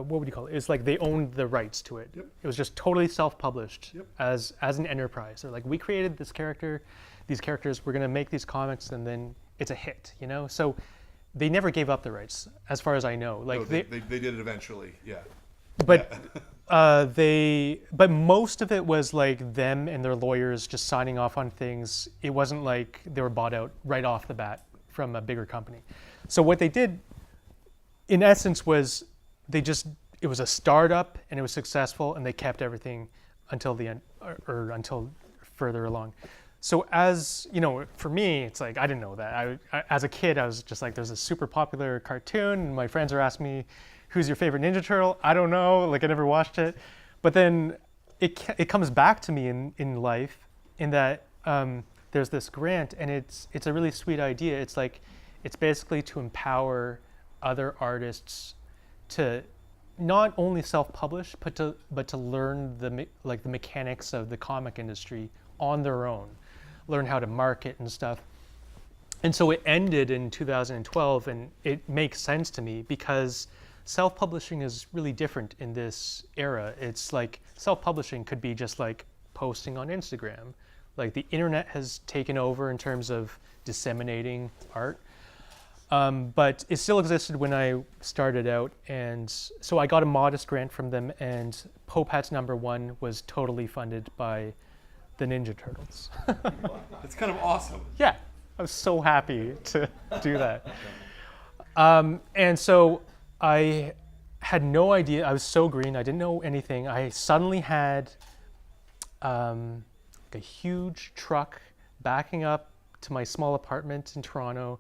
would you call it? It's like they owned the rights to it. Yep. It was just totally self-published Yep. as an enterprise. They're like, we created this character, these characters, we're gonna make these comics, and then it's a hit, you know? So they never gave up the rights, as far as I know. Like No, they did it eventually, yeah. But but most of it was like them and their lawyers just signing off on things. It wasn't like they were bought out right off the bat from a bigger company. So what they did, in essence, was it was a startup, and it was successful, and they kept everything until the end, or until further along. so as you know, for me, it's like I didn't know that. As a kid, I was just like, there's a super popular cartoon, and my friends are asking me, "Who's your favorite Ninja Turtle?" I don't know. Like I never watched it, but then it comes back to me in life, in that there's this grant, and it's a really sweet idea. It's like it's basically to empower other artists to not only self-publish, but to learn the mechanics of the comic industry on their own, learn how to market and stuff. And so it ended in 2012, and it makes sense to me because self-publishing is really different in this era. It's like self-publishing could be just like posting on Instagram. Like the internet has taken over in terms of disseminating art. But it still existed when I started out, and so I got a modest grant from them, and Poe Pets #1 was totally funded by the Ninja Turtles. That's kind of awesome. Yeah, I was so happy to do that. And so I had no idea. I was so green. I didn't know anything. I suddenly had a huge truck backing up to my small apartment in Toronto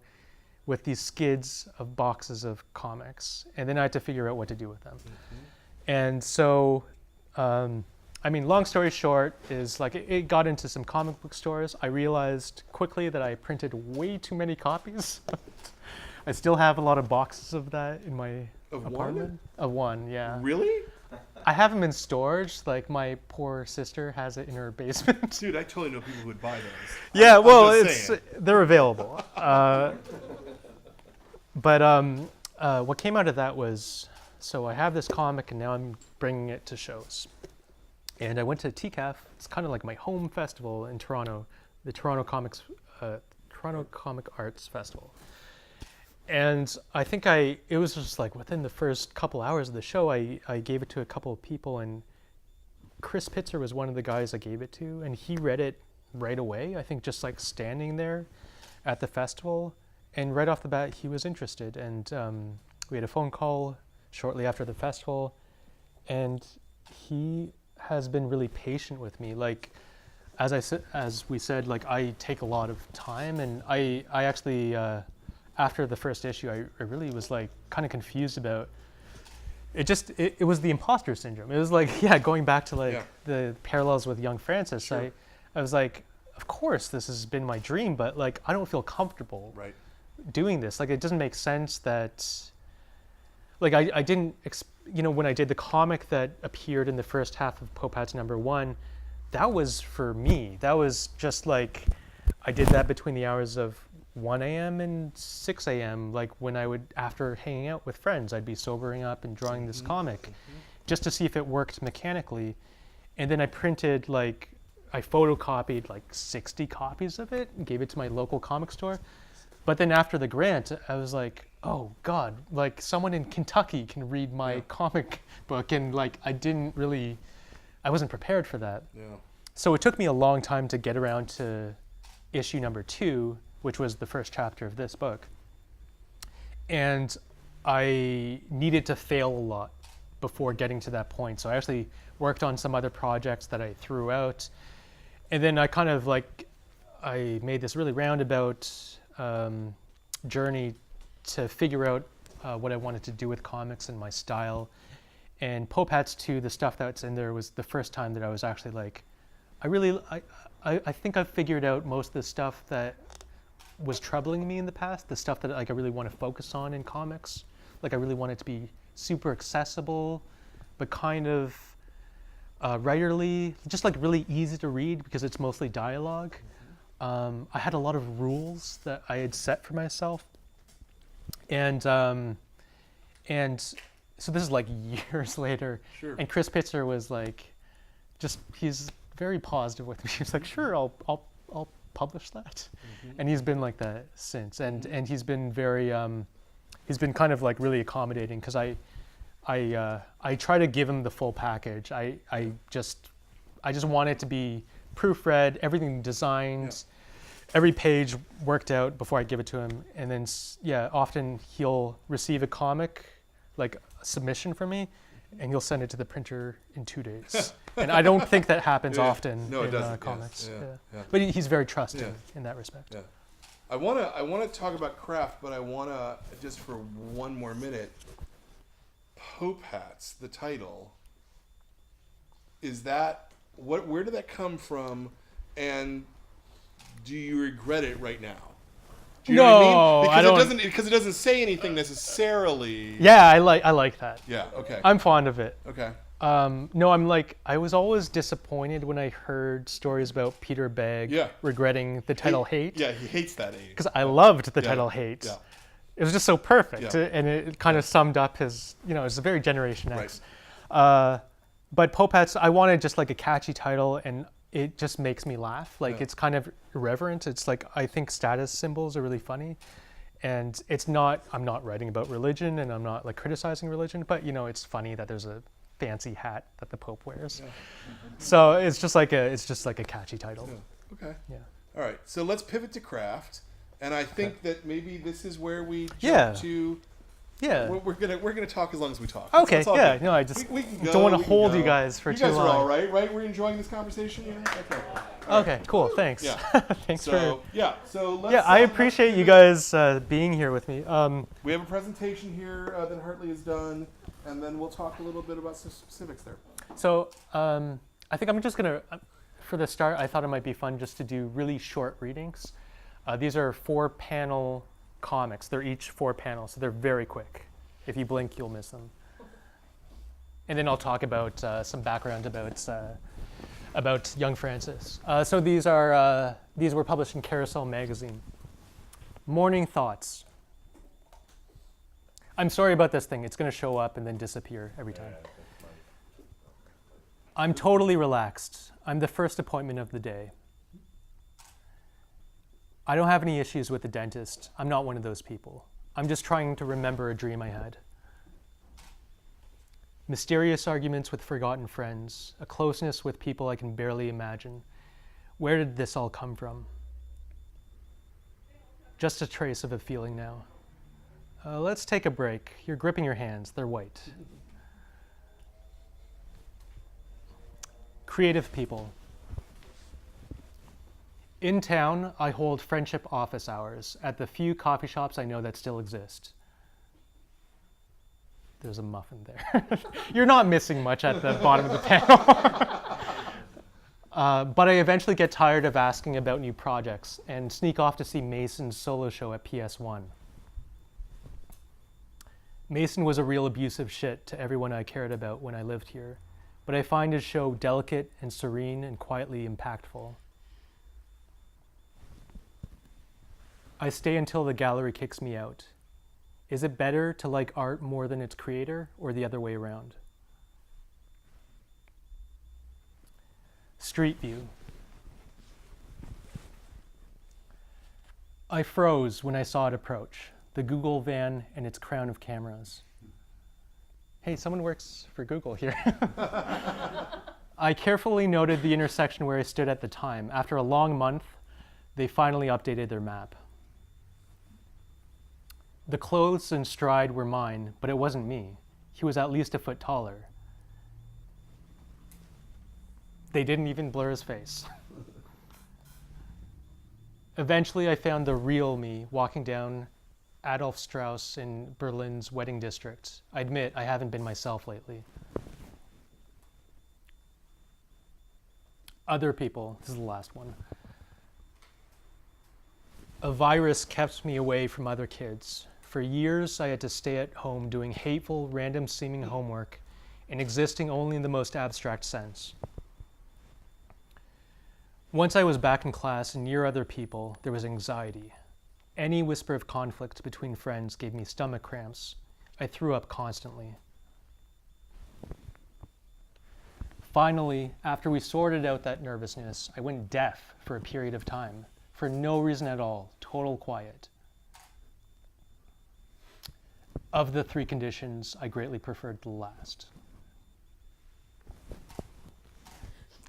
with these skids of boxes of comics. And then I had to figure out what to do with them. And so, I mean, long story short is like it got into some comic book stores. I realized quickly that I printed way too many copies. I still have a lot of boxes of that in my apartment. Of one, yeah. Really? I have them in storage. Like my poor sister has it in her basement. Dude, I totally know people who would buy those. Yeah, well, I'm just saying. they're available. But what came out of that was, so I have this comic and now I'm bringing it to shows. And I went to TCAF. It's kind of like my home festival in Toronto, the Toronto Comic Arts Festival. And I think it was just like within the first couple hours of the show, I gave it to a couple of people, and Chris Pitzer was one of the guys I gave it to, and he read it right away. I think just like standing there at the festival, and right off the bat, he was interested. And we had a phone call shortly after the festival, and he has been really patient with me. Like, as we said, like I take a lot of time, and I actually, after the first issue, I really was like kind of confused about it. It was the imposter syndrome. It was like, yeah, going back to like the parallels with young Francis. Sure. I was like, of course, this has been my dream, but like I don't feel comfortable doing this. Like it doesn't make sense that, like I didn't, when I did the comic that appeared in the first half of Poe Pads #1, that was for me. That was just like, I did that between the hours of 1 a.m. and 6 a.m. Like when I would, after hanging out with friends, I'd be sobering up and drawing this comic just to see if it worked mechanically. And then I printed I photocopied like 60 copies of it and gave it to my local comic store. But then after the grant, I was like, oh God, like someone in Kentucky can read my comic book. And like, I wasn't prepared for that. Yeah. So it took me a long time to get around to issue #2, which was the first chapter of this book. And I needed to fail a lot before getting to that point. So I actually worked on some other projects that I threw out. And then I kind of I made this really roundabout journey to figure out what I wanted to do with comics and my style. And Poe Pets 2, the stuff that's in there, was the first time that I was actually like, I think I've figured out most of the stuff that was troubling me in the past, the stuff that like I really want to focus on in comics. Like I really want it to be super accessible, but kind of writerly, just like really easy to read because it's mostly dialogue. I had a lot of rules that I had set for myself, and so this is like years later. Sure. And Chris Pitzer was like, he's very positive with me. He's like, sure, I'll publish that, and he's been like that since. And he's been very, he's been kind of like really accommodating because I try to give him the full package. I just want it to be proofread, everything designed, every page worked out before I give it to him. And then often he'll receive a comic, like a submission from me, and you'll send it to the printer in 2 days. And I don't think that happens Yeah. often No, it in doesn't, comics. yes. Yeah. But he's very trusting Yeah. in that respect. Yeah. I wanna talk about craft, but I wanna just for one more minute. Poe Pets, the title. Is that where did that come from, and do you regret it right now? Do you know what I mean? Because I don't. it doesn't say anything necessarily. Yeah, I like that. Yeah. Okay. I'm fond of it. Okay. No, I was always disappointed when I heard stories about Peter Begg Yeah. regretting the title Hate. Yeah, he hates that age. Because I loved the Yeah, title Hate. yeah. It was just so perfect, Yeah. and it kind of summed up his, it's a very Generation X. But Poe Pets, I wanted just like a catchy title, and it just makes me laugh. Like it's kind of irreverent. It's like, I think status symbols are really funny, and I'm not writing about religion, and I'm not like criticizing religion, but it's funny that there's a fancy hat that the Pope wears. Yeah. So it's just like a catchy title. Yeah. Okay. Yeah. All right. So let's pivot to craft, and I think that maybe this is where we jump Yeah. to. Yeah. We're gonna talk as long as we talk. Okay. That's all Yeah. good. No, I just We can go, don't want we to can hold go. you guys for you too guys long. are all right, right? We're enjoying this conversation here. Okay. Okay. Cool. Thanks. Yeah. Thanks So yeah. So let's. Yeah, I let's appreciate you pivot. guys being here with me. We have a presentation here that Hartley has done, and then we'll talk a little bit about some specifics there. So I think I'm just gonna, for the start, I thought it might be fun just to do really short readings. These are 4-panel comics. They're each 4 panels, so they're very quick. If you blink, you'll miss them. And then I'll talk about some background about young Francis. So these were published in Carousel magazine. Morning Thoughts. I'm sorry about this thing. It's going to show up and then disappear every time. I'm totally relaxed. I'm the first appointment of the day. I don't have any issues with the dentist. I'm not one of those people. I'm just trying to remember a dream I had. Mysterious arguments with forgotten friends, a closeness with people I can barely imagine. Where did this all come from? Just a trace of a feeling now. Let's take a break. You're gripping your hands. They're white. Creative people. In town, I hold friendship office hours at the few coffee shops I know that still exist. There's a muffin there. You're not missing much at the bottom of the panel. But I eventually get tired of asking about new projects and sneak off to see Mason's solo show at PS1. Mason was a real abusive shit to everyone I cared about when I lived here, but I find his show delicate and serene and quietly impactful. I stay until the gallery kicks me out. Is it better to like art more than its creator, or the other way around? Street view. I froze when I saw it approach, the Google van and its crown of cameras. Hey, someone works for Google here. I carefully noted the intersection where I stood at the time. After a long month, they finally updated their map. The clothes and stride were mine, but it wasn't me. He was at least a foot taller. They didn't even blur his face. Eventually, I found the real me walking down Adolf Strauss in Berlin's wedding district. I admit I haven't been myself lately. Other people, this is the last one. A virus kept me away from other kids. For years, I had to stay at home doing hateful, random-seeming homework and existing only in the most abstract sense. Once I was back in class and near other people, there was anxiety. Any whisper of conflict between friends gave me stomach cramps. I threw up constantly. Finally, after we sorted out that nervousness, I went deaf for a period of time, for no reason at all, total quiet. Of the 3 conditions, I greatly preferred the last.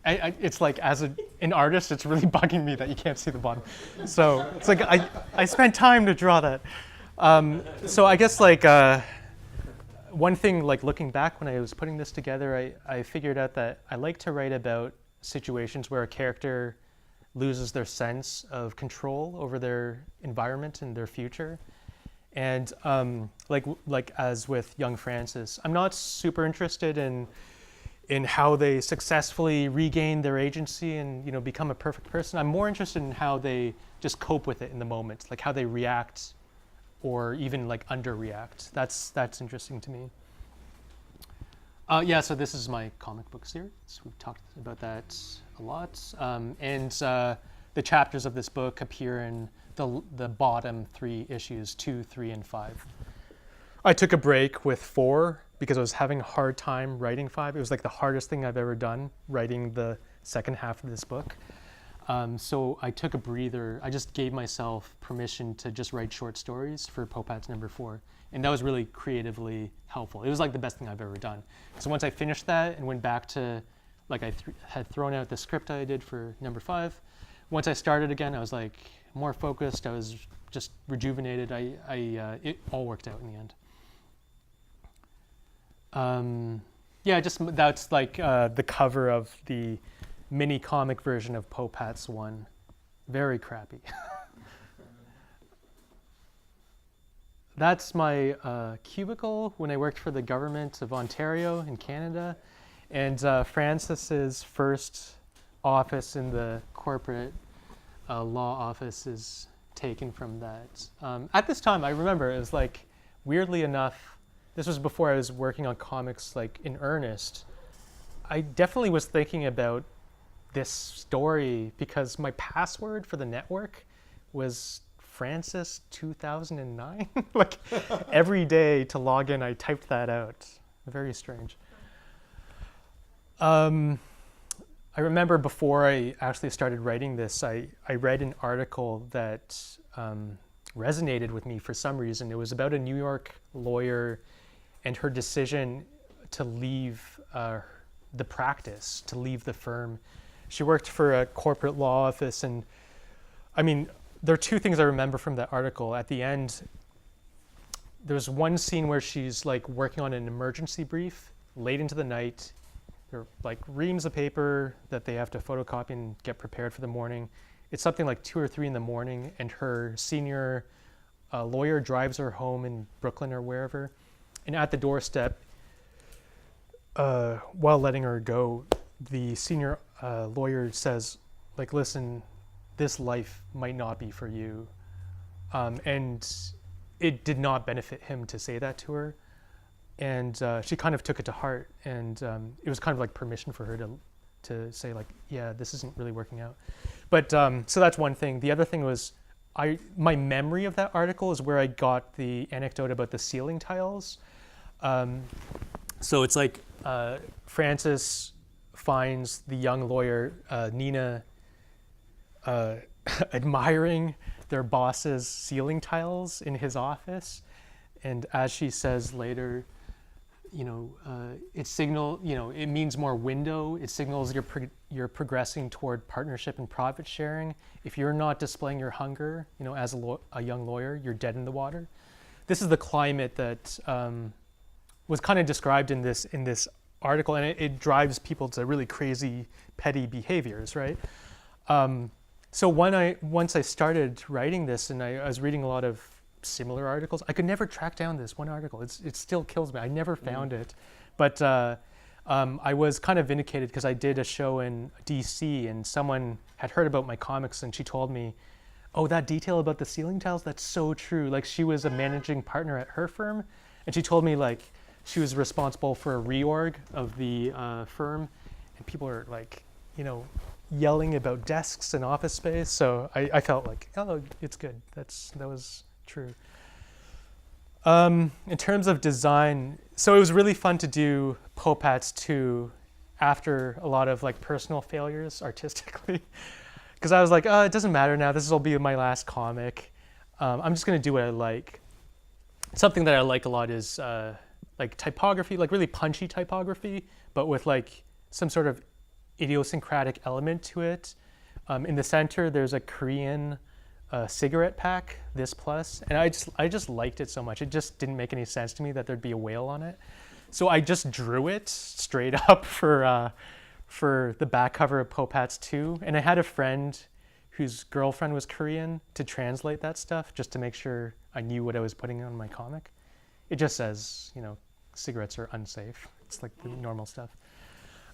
It's like, as an artist, it's really bugging me that you can't see the bottom. So it's like, I spent time to draw that. So I guess like, one thing, like looking back when I was putting this together, I figured out that I like to write about situations where a character loses their sense of control over their environment and their future. And like as with young Francis, I'm not super interested in how they successfully regain their agency and, you know, become a perfect person. I'm more interested in how they just cope with it in the moment, like how they react or even like underreact. That's interesting to me. Yeah, so this is my comic book series. We've talked about that a lot. And the chapters of this book appear in the bottom 3 issues, 2, 3, and 5. I took a break with 4 because I was having a hard time writing 5. It was like the hardest thing I've ever done, writing the second half of this book. So I took a breather. I just gave myself permission to just write short stories for Poe Pads number 4. And that was really creatively helpful. It was like the best thing I've ever done. So once I finished that and went back to, like I had thrown out the script I did for number 5. Once I started again, I was like more focused. I was just rejuvenated. It all worked out in the end. Yeah, just that's like the cover of the mini comic version of Poe Pets 1. Very crappy. That's my cubicle when I worked for the government of Ontario in Canada. And Francis's first office in the corporate law office is taken from that. At this time, I remember it was like, weirdly enough, this was before I was working on comics like in earnest. I definitely was thinking about this story because my password for the network was Francis 2009. Like every day to log in, I typed that out. Very strange. I remember before I actually started writing this, I read an article that resonated with me for some reason. It was about a New York lawyer and her decision to leave the practice, to leave the firm. She worked for a corporate law office, and I mean, there are 2 things I remember from that article. At the end, there's one scene where she's like working on an emergency brief late into the night. There are like reams of paper that they have to photocopy and get prepared for the morning. It's something like 2 or 3 in the morning, and her senior lawyer drives her home in Brooklyn or wherever. And at the doorstep, while letting her go, the senior lawyer says, like, listen, this life might not be for you. And it did not benefit him to say that to her. And she kind of took it to heart. And it was kind of like permission for her to say, like, yeah, this isn't really working out. But so that's one thing. The other thing was my memory of that article is where I got the anecdote about the ceiling tiles. So it's like Francis finds the young lawyer, Nina, admiring their boss's ceiling tiles in his office. And as she says later, you know, it means more window. It signals you're progressing toward partnership and profit sharing. If you're not displaying your hunger, you know, as a young lawyer, you're dead in the water. This is the climate that was kind of described in this article, and it drives people to really crazy, petty behaviors, right? So once I started writing this, and I was reading a lot of similar articles, I could never track down this one article. It still kills me. I never found it, but I was kind of vindicated because I did a show in DC, and someone had heard about my comics, and she told me, "Oh, that detail about the ceiling tiles, that's so true." Like, she was a managing partner at her firm, and she told me, like, she was responsible for a reorg of the firm, and people are like, you know, yelling about desks and office space. So I felt like, oh, it's good. That was true. In terms of design, so it was really fun to do Poe Pets 2 after a lot of like personal failures artistically, because I was like, oh, it doesn't matter now. This will be my last comic. I'm just gonna do what I like. Something that I like a lot is like typography, like really punchy typography, but with like some sort of idiosyncratic element to it. In the center, there's a Korean a cigarette pack, this plus, and I just liked it so much. It just didn't make any sense to me that there'd be a whale on it. So I just drew it straight up for the back cover of Poe Pets 2. And I had a friend whose girlfriend was Korean to translate that stuff just to make sure I knew what I was putting on my comic. It just says, you know, cigarettes are unsafe. It's like the normal stuff.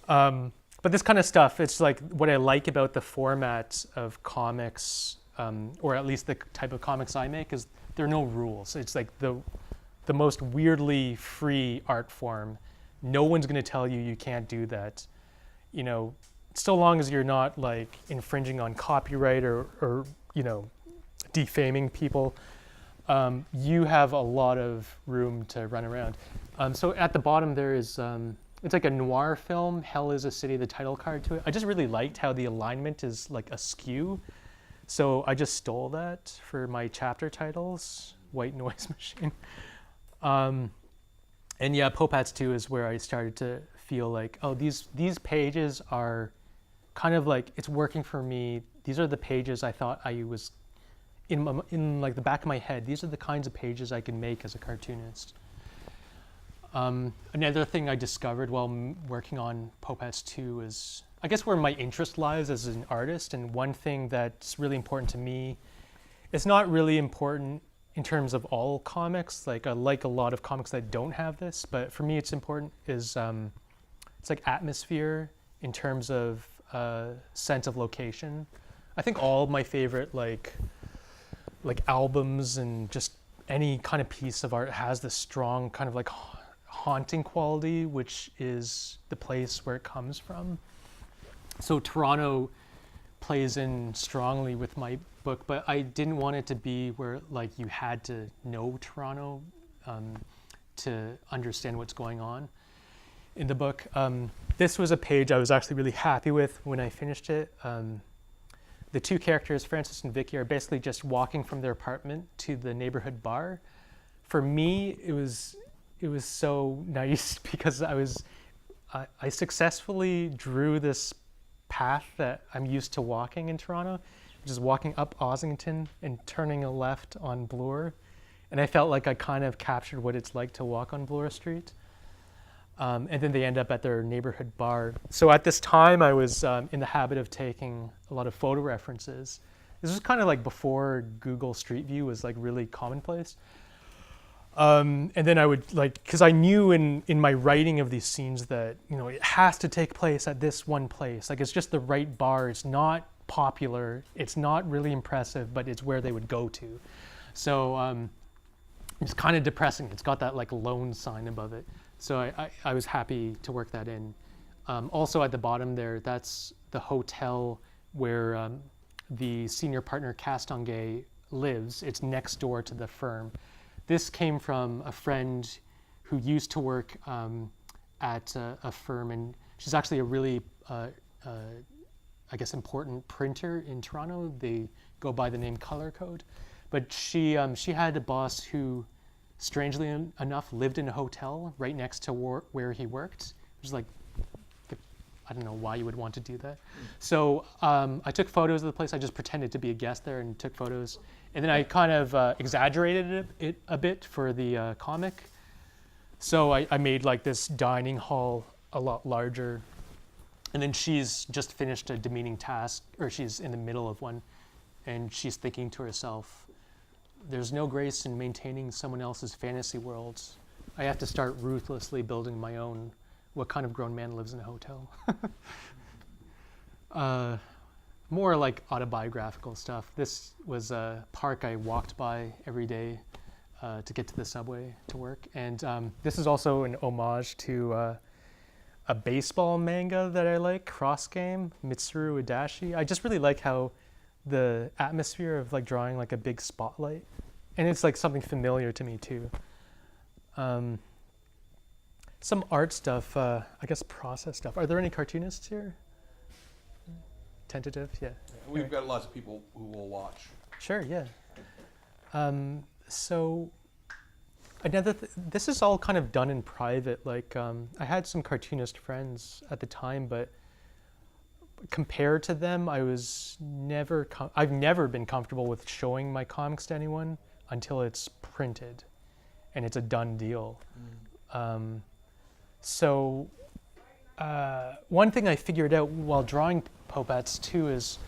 But this kind of stuff, it's like what I like about the format of comics, or at least the type of comics I make, is there are no rules. It's like the most weirdly free art form. No one's going to tell you you can't do that. You know, so long as you're not like infringing on copyright or you know, defaming people, you have a lot of room to run around. So at the bottom there is, it's like a noir film, Hell is a City, the title card to it. I just really liked how the alignment is like askew. So I just stole that for my chapter titles, White Noise Machine. And yeah, Poe Pads 2 is where I started to feel like, oh, these pages are kind of like, it's working for me. These are the pages I thought I was, in like the back of my head, these are the kinds of pages I can make as a cartoonist. Another thing I discovered while working on Poe Pads 2 is, I guess, where my interest lies as an artist. And one thing that's really important to me, it's not really important in terms of all comics. Like I like a lot of comics that don't have this, but for me it's important is, it's like atmosphere in terms of sense of location. I think all of my favorite like albums and just any kind of piece of art has this strong kind of like haunting quality, which is the place where it comes from. So Toronto plays in strongly with my book, but I didn't want it to be where like you had to know Toronto to understand what's going on in the book. This was a page I was actually really happy with when I finished it. The two characters, Francis and Vicky, are basically just walking from their apartment to the neighborhood bar. For me, it was so nice because I successfully drew this path that I'm used to walking in Toronto, which is walking up Ossington and turning a left on Bloor. And I felt like I kind of captured what it's like to walk on Bloor Street. And then they end up at their neighborhood bar. So at this time, I was in the habit of taking a lot of photo references. This was kind of like before Google Street View was like really commonplace. And then I would like, because I knew in my writing of these scenes that, you know, it has to take place at this one place. Like it's just the right bar. It's not popular. It's not really impressive, but it's where they would go to. So it's kind of depressing. It's got that like lone sign above it. So I was happy to work that in. Also at the bottom there, that's the hotel where the senior partner Castonguay lives. It's next door to the firm. This came from a friend who used to work at a firm, and she's actually a really, I guess, important printer in Toronto. They go by the name Color Code. But she had a boss who, strangely enough, lived in a hotel right next to where he worked. It was like, I don't know why you would want to do that. So I took photos of the place. I just pretended to be a guest there and took photos. And then I kind of exaggerated it a bit for the comic. So I made like this dining hall a lot larger. And then she's just finished a demeaning task, or she's in the middle of one. And she's thinking to herself, there's no grace in maintaining someone else's fantasy worlds. I have to start ruthlessly building my own. What kind of grown man lives in a hotel? More like autobiographical stuff. This was a park I walked by every day to get to the subway to work. And this is also an homage to a baseball manga that I like, Cross Game, Mitsuru Adachi. I just really like how the atmosphere of like drawing like a big spotlight. And it's like something familiar to me too. Some art stuff, I guess process stuff. Are there any cartoonists here? Tentative, yeah. We've got lots of people who will watch. Sure, yeah. So another, this is all kind of done in private. Like I had some cartoonist friends at the time, but compared to them, I've never been comfortable with showing my comics to anyone until it's printed and it's a done deal. So one thing I figured out while drawing Poe Pets too is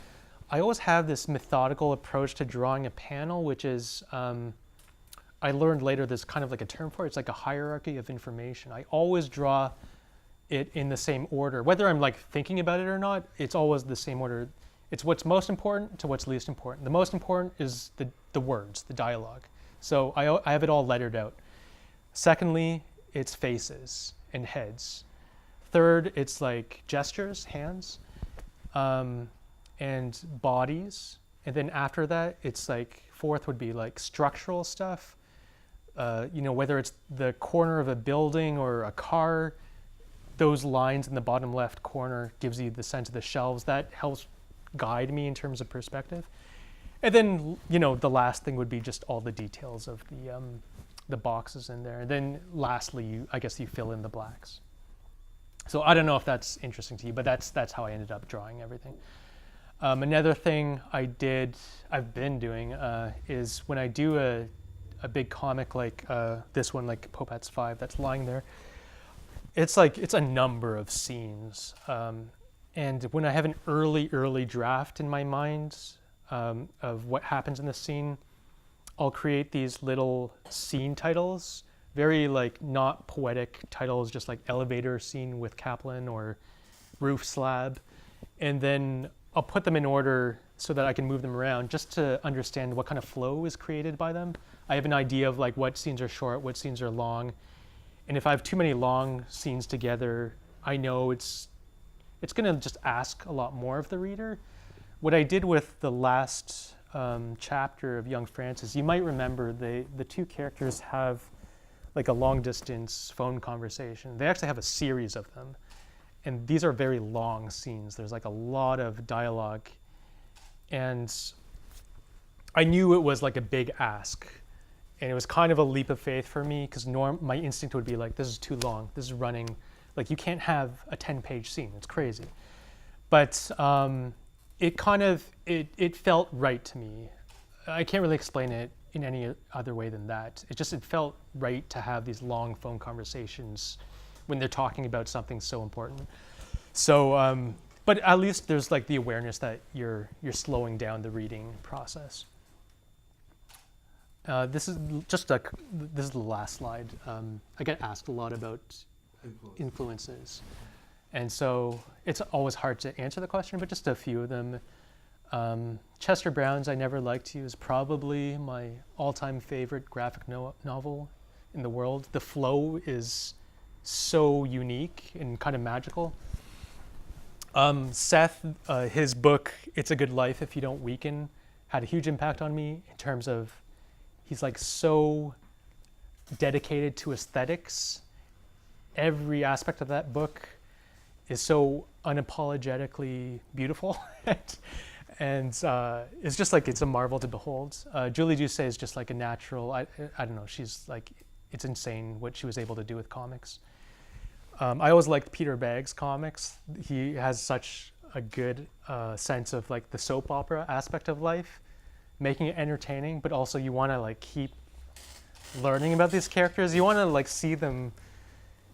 I always have this methodical approach to drawing a panel, which is, I learned later there's kind of like a term for it. It's like a hierarchy of information. I always draw it in the same order. Whether I'm like thinking about it or not, it's always the same order. It's what's most important to what's least important. The most important is the words, the dialogue. So I have it all lettered out. Secondly, it's faces and heads. Third, it's like gestures, hands, and bodies. And then after that, it's like, fourth would be like structural stuff. Whether it's the corner of a building or a car, those lines in the bottom left corner gives you the sense of the shelves. That helps guide me in terms of perspective. And then, the last thing would be just all the details of the boxes in there. And then lastly, I guess you fill in the blacks. So I don't know if that's interesting to you, but that's how I ended up drawing everything. Another thing I've been doing is when I do a big comic like this one, like Poe Pads 5 that's lying there, it's a number of scenes. And when I have an early draft in my mind of what happens in the scene, I'll create these little scene titles, very like not poetic titles, just like elevator scene with Kaplan or roof slab. And then I'll put them in order so that I can move them around just to understand what kind of flow is created by them. I have an idea of like what scenes are short, what scenes are long. And if I have too many long scenes together, I know it's going to just ask a lot more of the reader. What I did with the last chapter of Young Francis, you might remember the two characters have like a long distance phone conversation. They actually have a series of them. And these are very long scenes. There's like a lot of dialogue. And I knew it was like a big ask. And it was kind of a leap of faith for me because my instinct would be like, this is too long. This is running. Like you can't have a 10-page scene. It's crazy. But it felt right to me. I can't really explain it in any other way than that. It felt right to have these long phone conversations when they're talking about something so important. So, but at least there's like the awareness that you're slowing down the reading process. This is the last slide. I get asked a lot about influences. And so it's always hard to answer the question, but just a few of them. Chester Brown's I Never Liked You is probably my all-time favorite graphic novel in the world. The flow is so unique and kind of magical. Seth, his book, It's a Good Life If You Don't Weaken, had a huge impact on me in terms of he's like so dedicated to aesthetics. Every aspect of that book is so unapologetically beautiful. And it's just like, it's a marvel to behold. Julie Doucet is just like a natural, I don't know, she's like, it's insane what she was able to do with comics. I always liked Peter Bagg's comics. He has such a good sense of like the soap opera aspect of life, making it entertaining, but also you want to like keep learning about these characters. You want to like see them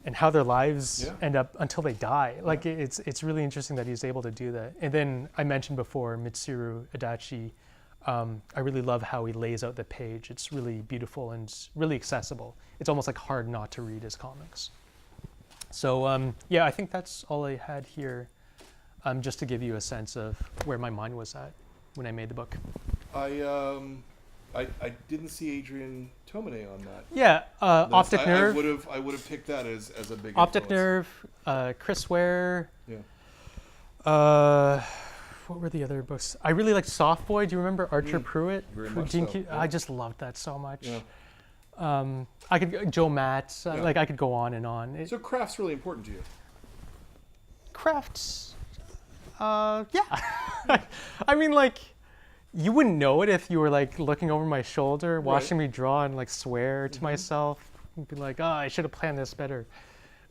and how their lives end up until they die. Like it's really interesting that he's able to do that. And then I mentioned before Mitsuru Adachi. I really love how he lays out the page. It's really beautiful and it's really accessible. It's almost like hard not to read his comics. So yeah, I think that's all I had here, just to give you a sense of where my mind was at when I made the book. I didn't see Adrian Tomine on that. Yeah, Optic Nerve. I would have picked that as a big Optic influence. Nerve, Chris Ware. Yeah. What were the other books? I really liked Soft Boy. Do you remember Archer Pruitt? Very much so, yeah. I just loved that so much. Yeah. I could Joe Matt. Like I could go on and on. So craft's really important to you. Crafts. Yeah. I mean, like, you wouldn't know it if you were like looking over my shoulder, watching me draw and like swear to myself, and be like, "Oh, I should have planned this better."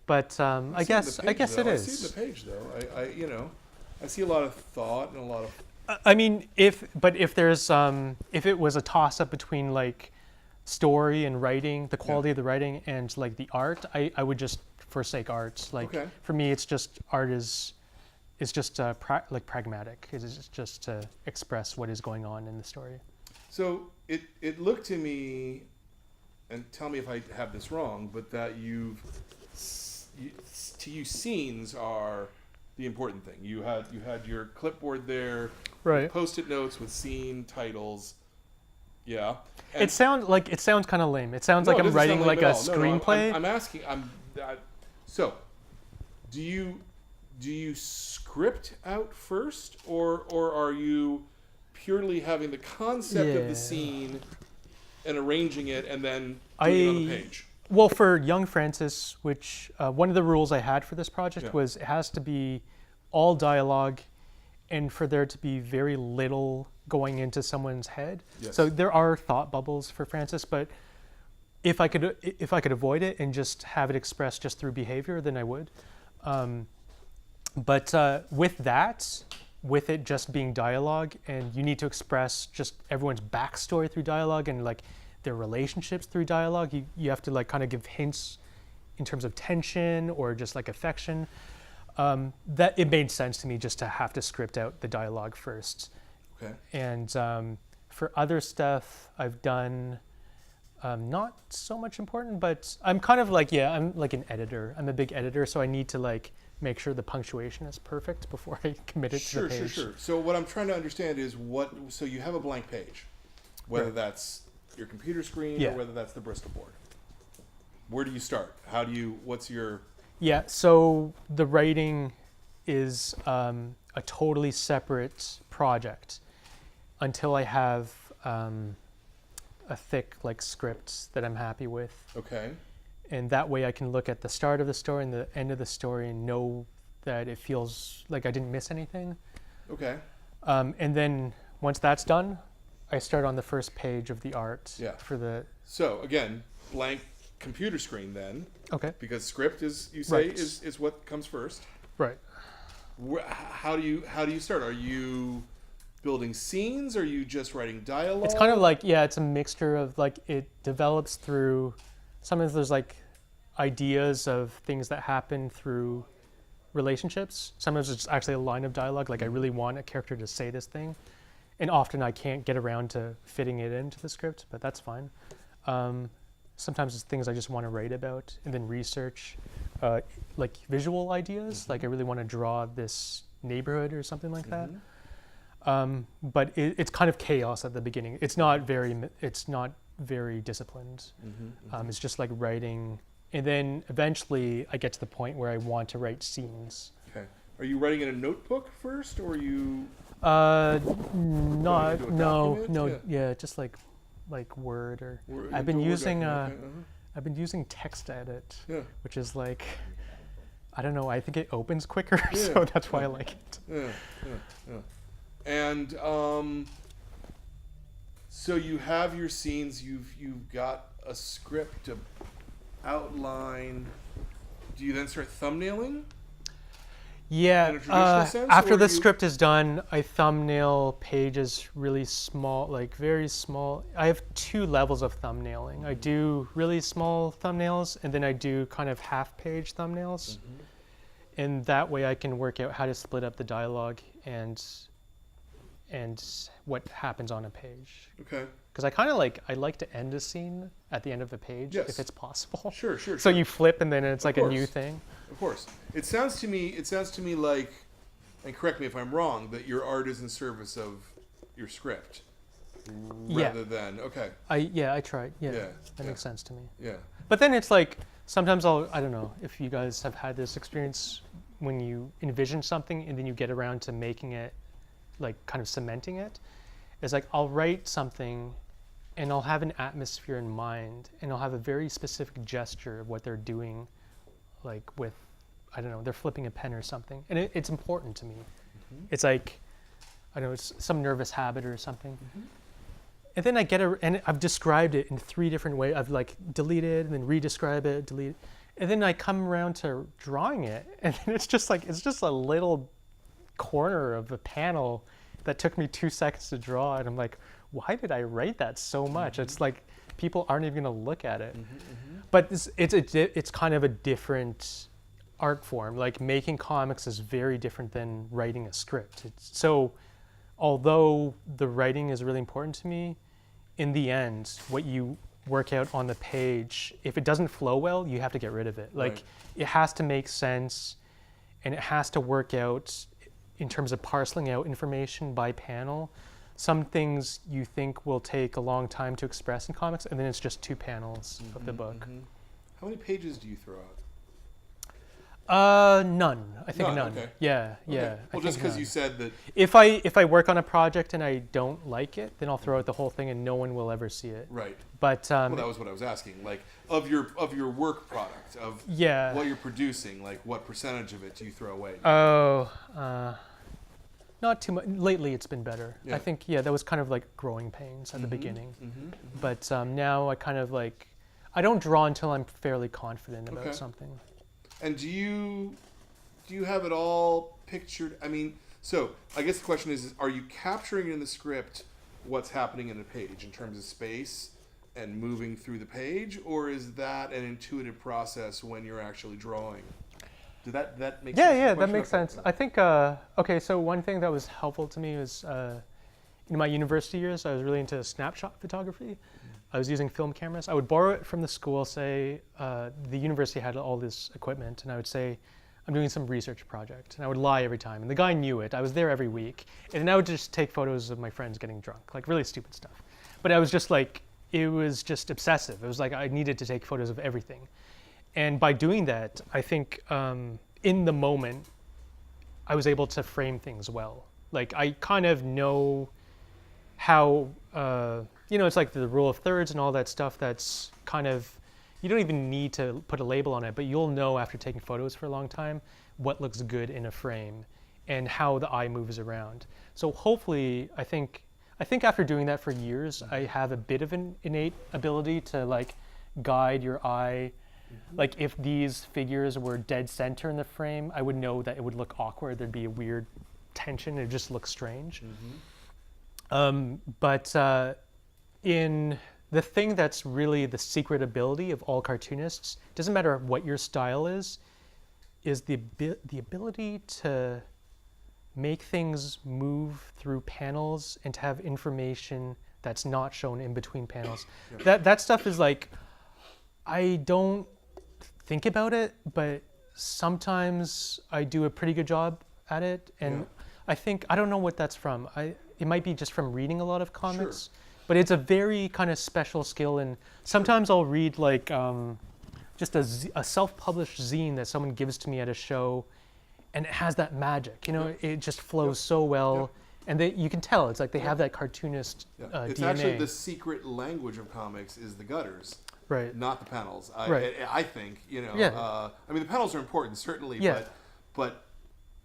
But I guess it is. I see the page though. I see a lot of thought and a lot of. I mean, if there's if it was a toss up between like story and writing, the quality of the writing and like the art, I would just forsake art. Like for me, it's just art is just like pragmatic. It's just to express what is going on in the story. So it looked to me, and tell me if I have this wrong, but that to you scenes are the important thing. You had your clipboard there, right? Post-it notes with scene titles. Yeah. And it sounds kind of lame. It sounds like I'm writing like a screenplay. No, I'm asking. So, do you script out first, or are you purely having the concept of the scene and arranging it and then doing it on the page? Well, for Young Francis, which one of the rules I had for this project was it has to be all dialogue, and for there to be very little going into someone's head. Yes. So there are thought bubbles for Francis, but if I could avoid it and just have it expressed just through behavior, then I would. But with it just being dialogue, and you need to express just everyone's backstory through dialogue and like their relationships through dialogue. You have to like kind of give hints in terms of tension or just like affection. That it made sense to me just to have to script out the dialogue first. Okay. And for other stuff I've done, not so much important, but I'm kind of like, I'm like an editor. I'm a big editor, so I need to like make sure the punctuation is perfect before I commit it to the page. Sure. So what I'm trying to understand is so you have a blank page, whether that's your computer screen or whether that's the Bristol board. Where do you start? What's your... Yeah, so the writing is a totally separate project until I have a thick like script that I'm happy with. Okay. And that way I can look at the start of the story and the end of the story and know that it feels like I didn't miss anything. Okay. And then once that's done, I start on the first page of the art for the... So again, blank computer screen then. Okay. Because script is, you say, is what comes first. Right. How do you start? Are you building scenes? Are you just writing dialogue? It's kind of like, it's a mixture of like, it develops through, sometimes there's like ideas of things that happen through relationships. Sometimes it's actually a line of dialogue, like I really want a character to say this thing. And often I can't get around to fitting it into the script, but that's fine. Sometimes it's things I just want to write about and then research, like visual ideas. Like I really want to draw this neighborhood or something like that. But it's kind of chaos at the beginning. It's not very disciplined. It's just like writing, and then eventually I get to the point where I want to write scenes. Okay. Are you writing in a notebook first, or are you? Just like Word or I've been using I've been using TextEdit, which is like, I don't know, I think it opens quicker, so that's why I like it. Yeah. And so you have your scenes, you've got a script to outline. Do you then start thumbnailing? Yeah, in a traditional sense, after or the script is done, I thumbnail pages really small, like very small. I have 2 levels of thumbnailing. I do really small thumbnails, and then I do kind of half-page thumbnails. And that way I can work out how to split up the dialogue and what happens on a page. Okay. Because I like to end a scene at the end of a page if it's possible. Sure. So you flip and then it's like a new thing. Of course. It sounds to me like, and correct me if I'm wrong, that your art is in service of your script rather than I try. That makes sense to me. Yeah. But then it's like sometimes I don't know if you guys have had this experience when you envision something and then you get around to making it, like kind of cementing it. It's like I'll write something and I'll have an atmosphere in mind and I'll have a very specific gesture of what they're doing, like with, I don't know, they're flipping a pen or something. And it's important to me. It's like, I don't know, it's some nervous habit or something. And then and I've described it in 3 different ways. I've like deleted and then redescribe it, delete it. And then I come around to drawing it and then it's just a little corner of a panel that took me 2 seconds to draw, and I'm like, why did I write that so much? It's like people aren't even gonna look at it. But it's kind of a different art form. Like making comics is very different than writing a script. So although the writing is really important to me, in the end, what you work out on the page, if it doesn't flow well, you have to get rid of it. Like it has to make sense, and it has to work out in terms of parceling out information by panel. Some things you think will take a long time to express in comics, and then it's just 2 panels of the book. How many pages do you throw out? None. I think none. Okay. Yeah. Well, just because you said that. If I work on a project and I don't like it, then I'll throw out the whole thing and no one will ever see it. Right. But Well, that was what I was asking. Like of your work product, of what you're producing, like what percentage of it do you throw away? Not too much. Lately, it's been better. Yeah. I think that was kind of like growing pains at the beginning. But now I kind of like, I don't draw until I'm fairly confident about something. And do you have it all pictured? I mean, so I guess the question is, are you capturing in the script what's happening in the page in terms of space and moving through the page, or is that an intuitive process when you're actually drawing? Did that make sense? Yeah, that makes sense. I think, okay, so one thing that was helpful to me was in my university years, I was really into snapshot photography. I was using film cameras. I would borrow it from the school, say, the university had all this equipment, and I would say, I'm doing some research project. And I would lie every time, and the guy knew it. I was there every week. And then I would just take photos of my friends getting drunk, like really stupid stuff. But I was just like, it was just obsessive. It was like I needed to take photos of everything. And by doing that, I think in the moment, I was able to frame things well. Like I kind of know how, it's like the rule of thirds and all that stuff that's kind of, you don't even need to put a label on it, but you'll know after taking photos for a long time what looks good in a frame and how the eye moves around. So hopefully, I think after doing that for years, I have a bit of an innate ability to like guide your eye. Like if these figures were dead center in the frame, I would know that it would look awkward. There'd be a weird tension. It would just look strange. But in the thing that's really the secret ability of all cartoonists, doesn't matter what your style is the ability to make things move through panels and to have information that's not shown in between panels. That stuff is like, I don't think about it, but sometimes I do a pretty good job at it. And I think, I don't know what that's from. It might be just from reading a lot of comics, but it's a very kind of special skill. And sometimes I'll read like just a self-published zine that someone gives to me at a show, and it has that magic, it just flows so well. And you can tell, it's like they have that cartoonist It's DNA. actually the secret language of comics is the gutters. Right. Not the panels. Right. I think, Yeah. I mean, the panels are important, certainly, Yeah. but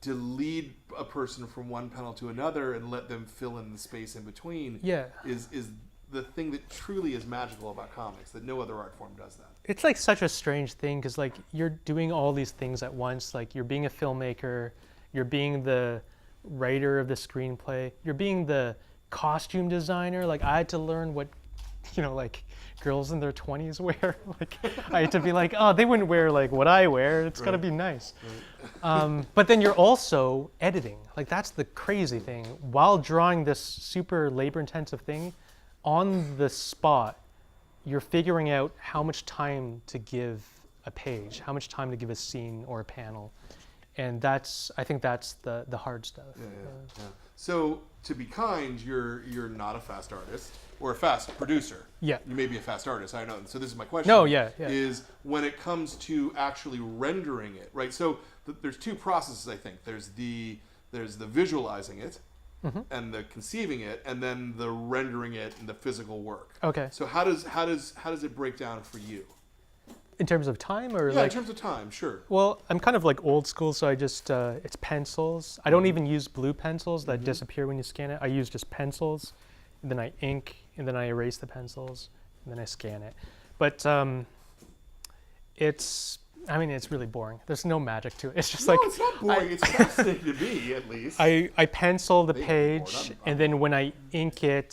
to lead a person from one panel to another and let them fill in the space in between is the thing that truly is magical about comics, that no other art form does that. It's like such a strange thing because like you're doing all these things at once. Like you're being a filmmaker, you're being the writer of the screenplay, you're being the costume designer. Like I had to learn what, like girls in their 20s wear. Like I had to be like, oh, they wouldn't wear like what I wear. It's gotta be nice. But then you're also editing. Like that's the crazy thing. While drawing this super labor-intensive thing, on the spot, you're figuring out how much time to give a page, how much time to give a scene or a panel. And I think that's the hard stuff. Yeah. So to be kind, you're not a fast artist or a fast producer. Yeah. You may be a fast artist, I know. So this is my question. No, yeah. Is when it comes to actually rendering it, right? So there's 2 processes, I think. There's the visualizing it, and the conceiving it, and then the rendering it and the physical work. Okay. So how does it break down for you? In terms of time or in terms of time, sure. Well, I'm kind of like old school, so I just, it's pencils. I don't even use blue pencils that disappear when you scan it. I use just pencils, and then I ink, and then I erase the pencils, and then I scan it. But I mean, it's really boring. There's no magic to it. It's just No, like it's not boring. It's fascinating to me, at least. I pencil the They can be bored. page, I'm and then when I ink it,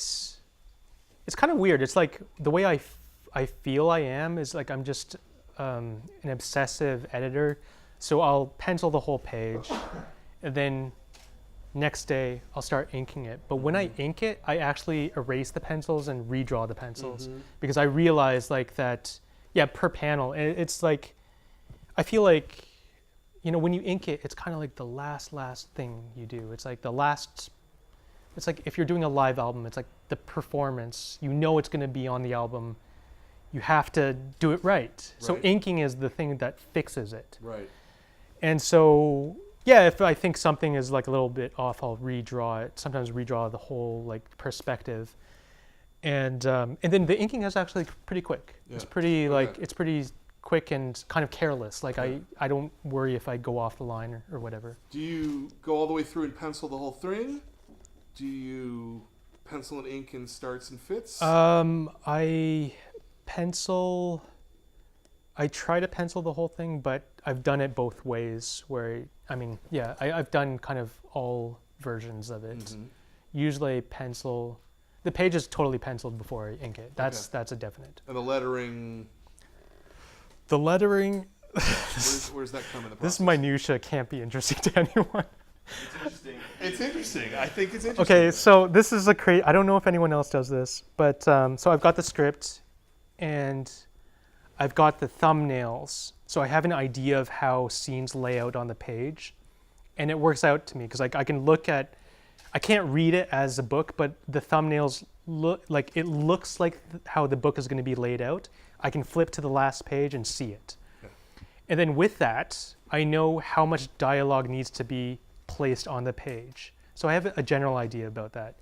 it's kind of weird. It's like the way I feel I am is like I'm just an obsessive editor. So I'll pencil the whole page, and then next day I'll start inking it. But when I ink it, I actually erase the pencils and redraw the pencils because I realize like that, yeah, per panel, it's like, I feel like, you know, when you ink it, it's kind of like the last thing you do. It's like the last, it's like if you're doing a live album, it's like the performance, you know it's going to be on the album. You have to do it right. So Right. inking is the thing that fixes it. Right. And so, yeah, if I think something is like a little bit off, I'll redraw it. Sometimes redraw the whole like perspective. And then the inking is actually pretty quick. Yeah. It's pretty Okay. like, it's pretty quick and kind of careless. Like Yeah. I don't worry if I go off the line or whatever. Do you go all the way through and pencil the whole thing? Do you pencil and ink in starts and fits? I try to pencil the whole thing, but I've done it both ways where, I mean, yeah, I've done kind of all versions of it. Mhm. Usually I pencil, the page is totally penciled before I ink it. That's a definite. And the lettering, The lettering, where's that come in the process? this minutia can't be interesting to anyone. It's interesting. It's interesting. I think it's interesting. Okay, so this is I don't know if anyone else does this, but so I've got the script and I've got the thumbnails. So I have an idea of how scenes lay out on the page, and it works out to me because like I can look at, I can't read it as a book, but the thumbnails look like, it looks like how the book is going to be laid out. I can flip to the last page and see it. Yeah. And then with that, I know how much dialogue needs to be placed on the page. So I have a general idea about that.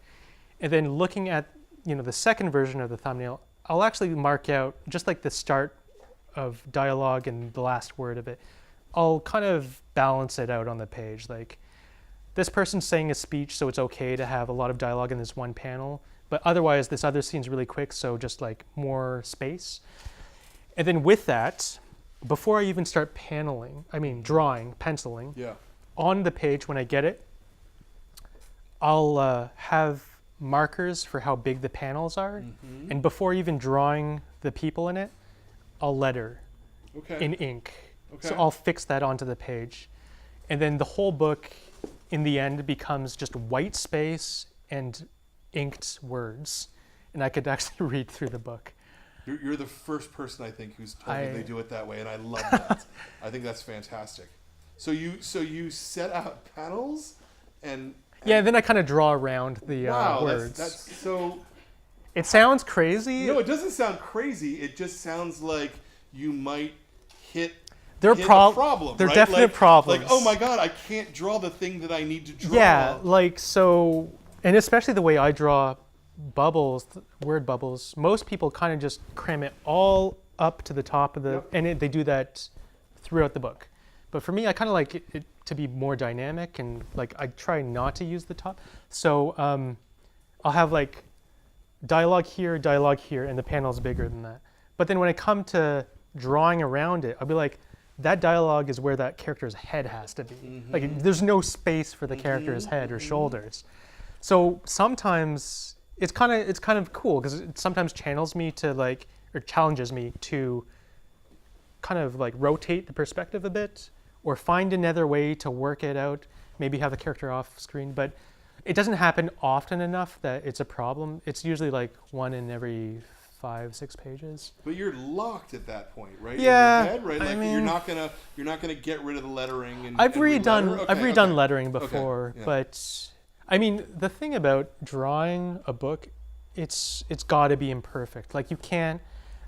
And then looking at, you know, the second version of the thumbnail, I'll actually mark out just like the start of dialogue and the last word of it. I'll kind of balance it out on the page. Like this person's saying a speech, so it's okay to have a lot of dialogue in this one panel, but otherwise this other scene's really quick, so just like more space. And then with that, before I even start drawing, penciling, Yeah. on the page when I get it, I'll have markers for how big the panels are. Mhm. And before even drawing the people in it, I'll letter Okay. in ink. So Okay. I'll fix that onto the page. And then the whole book in the end becomes just white space and inked words. And I could actually read through the book. You're the first person I think who's told me I- they do it that way, and I love that. I think that's fantastic. So you set out panels, and Yeah, then I kind of draw around the wow, words. that's so. It sounds crazy. No, it doesn't sound crazy. It just sounds like you might hit. They're hit a prob- problem. they're right? definite like, problems. Like, oh my god, I can't draw the thing that I need to draw. Yeah, like so, and especially the way I draw bubbles, word bubbles, most people kind of just cram it all up to the top of the, Yep. and they do that throughout the book. But for me, I kind of like it to be more dynamic, and like I try not to use the top. So I'll have like dialogue here, and the panel's bigger than that. But then when I come to drawing around it, I'll be like, that dialogue is where that character's head has to be. Like there's no space for the character's head or shoulders. So sometimes it's kind of cool because it sometimes channels me to like, or challenges me to kind of like rotate the perspective a bit or find another way to work it out, maybe have the character off screen, but it doesn't happen often enough that it's a problem. It's usually like one in every 5-6 pages. But you're locked at that point, right? Yeah, In your head, right? I Like mean- you're not gonna get rid of the lettering. And I've and redone reletter? I've Okay, redone okay. lettering before, yeah. but I mean the thing about drawing a book, it's got to be imperfect. Like you can't.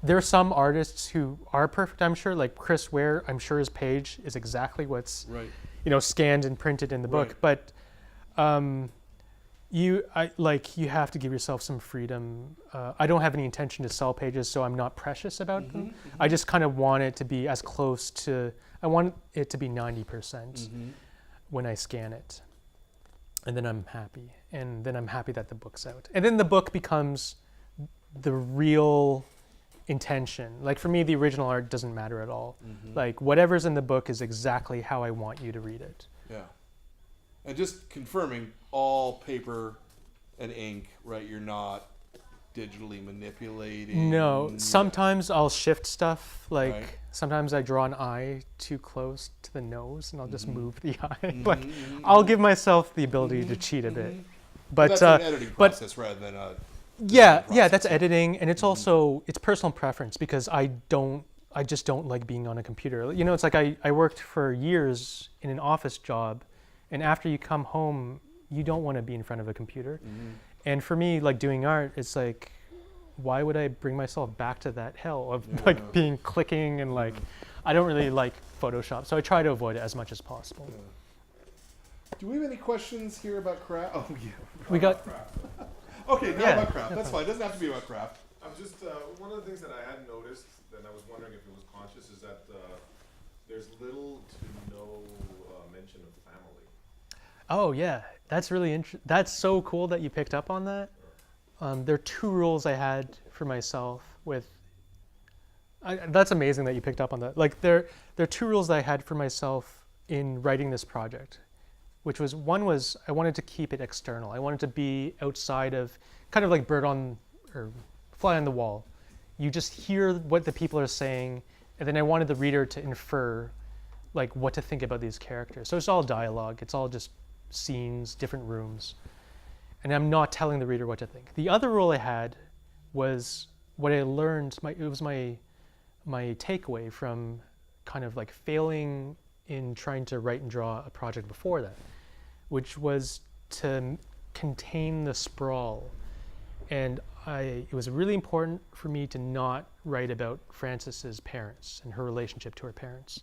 There are some artists who are perfect. I'm sure, like Chris Ware. I'm sure his page is exactly what's Right. scanned and printed in the book. Right. But you have to give yourself some freedom. I don't have any intention to sell pages, so I'm not precious about them. I just kind of want it to be as close to. I want it to be 90% when I scan it, and then I'm happy. And then I'm happy that the book's out. And then the book becomes the real intention. Like for me, the original art doesn't matter at all. Mhm. Like whatever's in the book is exactly how I want you to read it. Yeah. And just confirming, all paper and ink, right? You're not digitally manipulating. No, Yeah. sometimes I'll shift stuff. Like Right. sometimes I draw an eye too close to the nose, and I'll just Mhm. move the eye. Mhm, Like mhm, I'll mhm. give myself the ability to Mhm, cheat a bit. mhm. But That's an editing but- process rather than a yeah, design yeah, that's process. editing, and it's Mhm. also it's personal preference because I just don't like being on a computer. You know, it's like I worked for years in an office job, and after you come home, you don't want to be in front of a computer. Mhm. And for me, like doing art, it's like, why would I bring myself back to that hell of Yeah. like being clicking and like, Mhm. I don't really like Photoshop, so I try to avoid it as much as possible. Yeah. Do we have any questions here about craft? Oh yeah. We got Okay, now Yeah, about craft. no That's problem. fine. It doesn't have to be about craft. I'm just, one of the things that I had noticed, and I was wondering if it was conscious, is that there's little to no mention of family. Oh yeah, that's really that's so cool that you picked up on that. There are two rules I had for myself with. That's amazing that you picked up on that. Like there are two rules that I had for myself in writing this project, which was one was I wanted to keep it external. I wanted to be outside of kind of like bird on or fly on the wall. You just hear what the people are saying, and then I wanted the reader to infer like what to think about these characters. So it's all dialogue. It's all just scenes, different rooms. And I'm not telling the reader what to think. The other rule I had was what I learned, it was my takeaway from kind of like failing in trying to write and draw a project before that, which was to contain the sprawl. And it was really important for me to not write about Frances's parents and her relationship to her parents.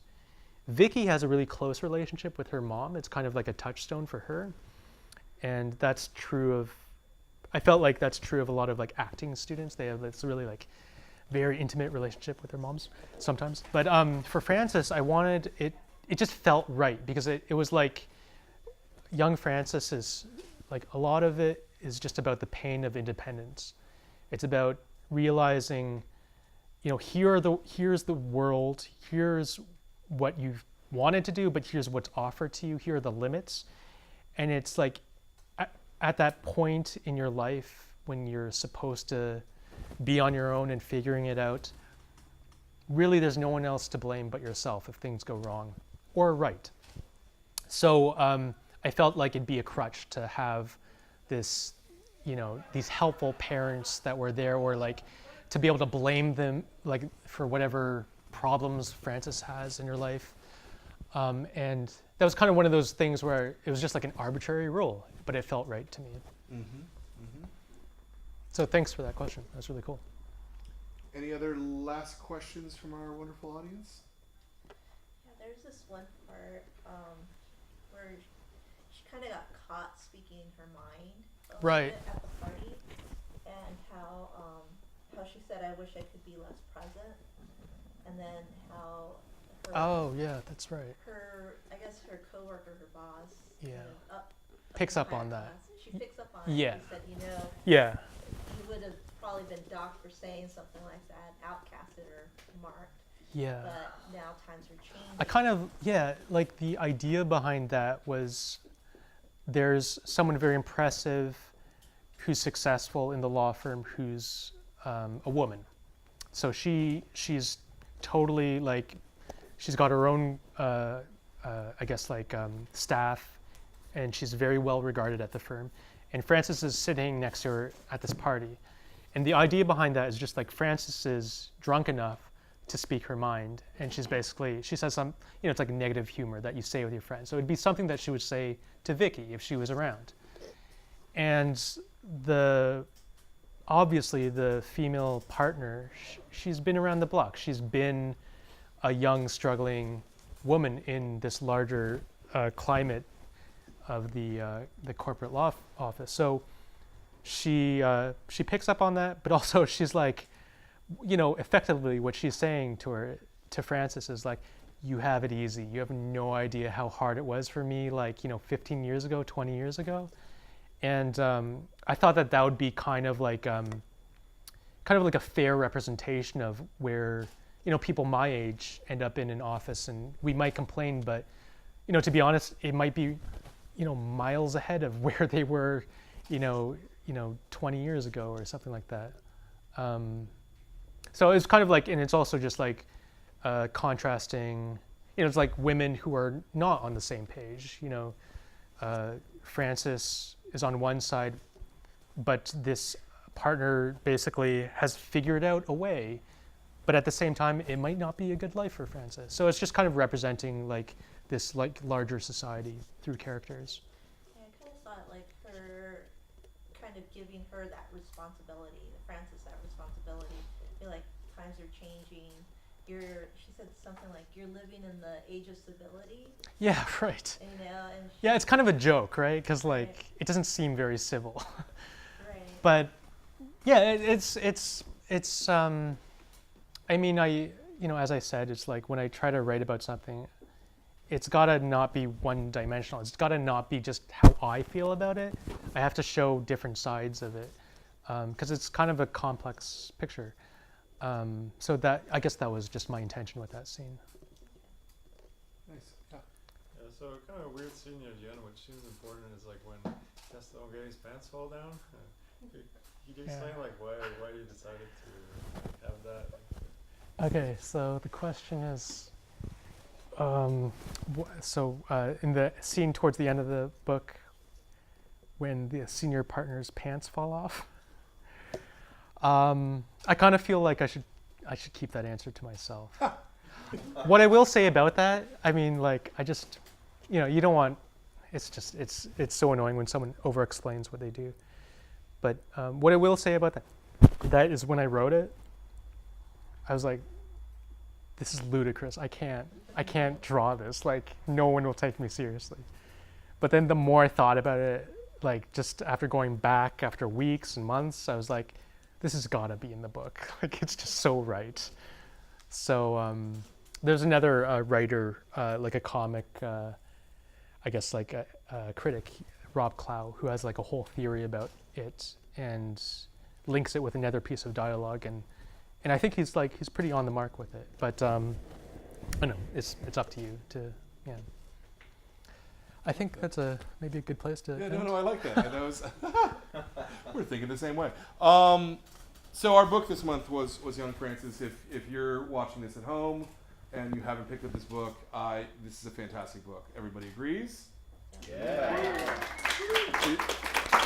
Vicky has a really close relationship with her mom. It's kind of like a touchstone for her. And that's true of, I felt like that's true of a lot of like acting students. They have this really like very intimate relationship with their moms sometimes. But for Frances, I wanted it just felt right because it was like young Frances is like a lot of it is just about the pain of independence. It's about realizing, you know, here's the world, here's what you've wanted to do, but here's what's offered to you, here are the limits. And it's like at that point in your life when you're supposed to be on your own and figuring it out, really there's no one else to blame but yourself if things go wrong or right. So I felt like it'd be a crutch to have this, you know, these helpful parents that were there, or like to be able to blame them like for whatever problems Frances has in her life. And that was kind of one of those things where it was just like an arbitrary rule, but it felt right to me. Mm-hmm. Mm-hmm. So thanks for that question. That's really cool. Any other last questions from our wonderful audience? Yeah, there's this one part where she kind of got caught speaking her mind a little Right. bit at the party, and how she said, "I wish I could be less present," and then how her, Oh yeah, that's right. I guess her coworker, her boss, Yeah. kind of Picks in up on higher that. class, she picks up on it. Yeah. And said, you know, Yeah. you would have probably been docked for saying something like that, outcasted or marked. Yeah. But now times are changing. I kind of, yeah, like the idea behind that was there's someone very impressive who's successful in the law firm who's a woman. So she's totally like, she's got her own, I guess like staff, and she's very well regarded at the firm. And Frances is sitting next to her at this party. And the idea behind that is just like Frances is drunk enough to speak her mind, and she says some, you know, it's like negative humor that you say with your friends. So it'd be something that she would say to Vicky if she was around. And obviously the female partner, she's been around the block. She's been a young, struggling woman in this larger climate of the corporate law office. So she picks up on that, but also she's like, you know, effectively what she's saying to Frances is like, you have it easy. You have no idea how hard it was for me, like, you know, 15 years ago, 20 years ago. And I thought that would be kind of like, kind of like a fair representation of where, people my age end up in an office, and we might complain, but, to be honest, it might be, miles ahead of where they were, 20 years ago or something like that. So it's kind of like, and it's also just like contrasting, it's like women who are not on the same page. Frances is on one side, but this partner basically has figured out a way, but at the same time, it might not be a good life for Frances. So it's just kind of representing like this like larger society through characters. Yeah, I kind of saw it like her kind of giving her that responsibility, Frances that responsibility. I feel like times are changing. She said something like, you're living in the age of civility. Yeah, right. And Yeah, it's kind of a joke, right? Because like Right. it doesn't seem very civil. Right. But yeah, it's I mean, as I said, it's like when I try to write about something, it's gotta not be one dimensional. It's gotta not be just how I feel about it. I have to show different sides of it, because it's kind of a complex picture. So that, I guess that was just my intention with that scene. Nice. Yeah. Yeah, so kind of a weird scene near the end, which seems important, is like when Tesla and Gary's pants fall down. Could you explain like why you decided to have that? Okay, so the question is, in the scene towards the end of the book, when the senior partner's pants fall off, I kind of feel like I should keep that answer to myself. What I will say about that, I mean, like, I just, you don't want, it's so annoying when someone over-explains what they do. But what I will say about that is when I wrote it, I was like, this is ludicrous. I can't draw this. Like, no one will take me seriously. But then the more I thought about it, like, just after going back after weeks and months, I was like, this has got to be in the book. Like, it's just so right. So there's another writer, like a comic, I guess like a critic, Rob Clow, who has like a whole theory about it and links it with another piece of dialogue, and I think he's pretty on the mark with it. But I know it's up to you to, yeah. I think that's maybe a good place to. Yeah, end. no, I like that. And that was we're thinking the same way. So our book this month was Young Frances. If you're watching this at home and you haven't picked up this book, this is a fantastic book. Everybody agrees? Yeah.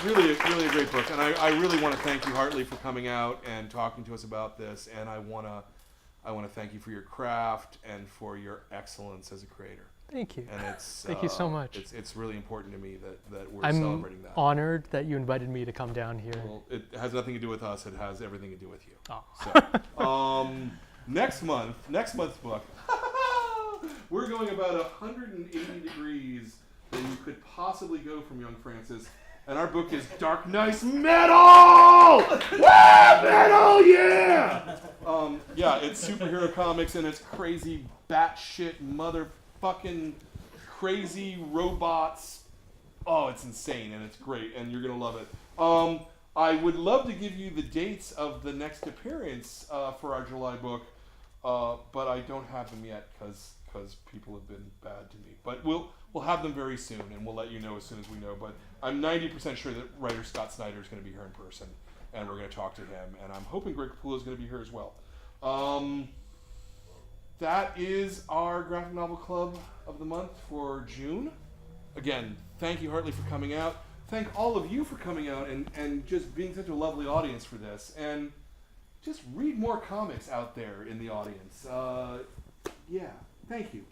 Really a great book, and I really want to thank you, Hartley, for coming out and talking to us about this. And I want to thank you for your craft and for your excellence as a creator. Thank you. And it's Thank you so much. It's really important to me that we're I'm celebrating that. honored that you invited me to come down here. Well, it has nothing to do with us. It has everything to do with you. Oh. So, next month's book, we're going about 180 degrees that you could possibly go from Young Frances, and our book is Dark Nice Metal. Metal, yeah. Yeah, it's superhero comics, and it's crazy, batshit, motherfucking crazy robots. Oh, it's insane, and it's great, and you're gonna love it. I would love to give you the dates of the next appearance for our July book, but I don't have them yet because people have been bad to me. But we'll have them very soon, and we'll let you know as soon as we know. But I'm 90% sure that writer Scott Snyder is going to be here in person, and we're going to talk to him. And I'm hoping Greg Capullo is going to be here as well. That is our graphic novel club of the month for June. Again, thank you, Hartley, for coming out. Thank all of you for coming out and just being such a lovely audience for this. And just read more comics out there in the audience. Yeah, thank you.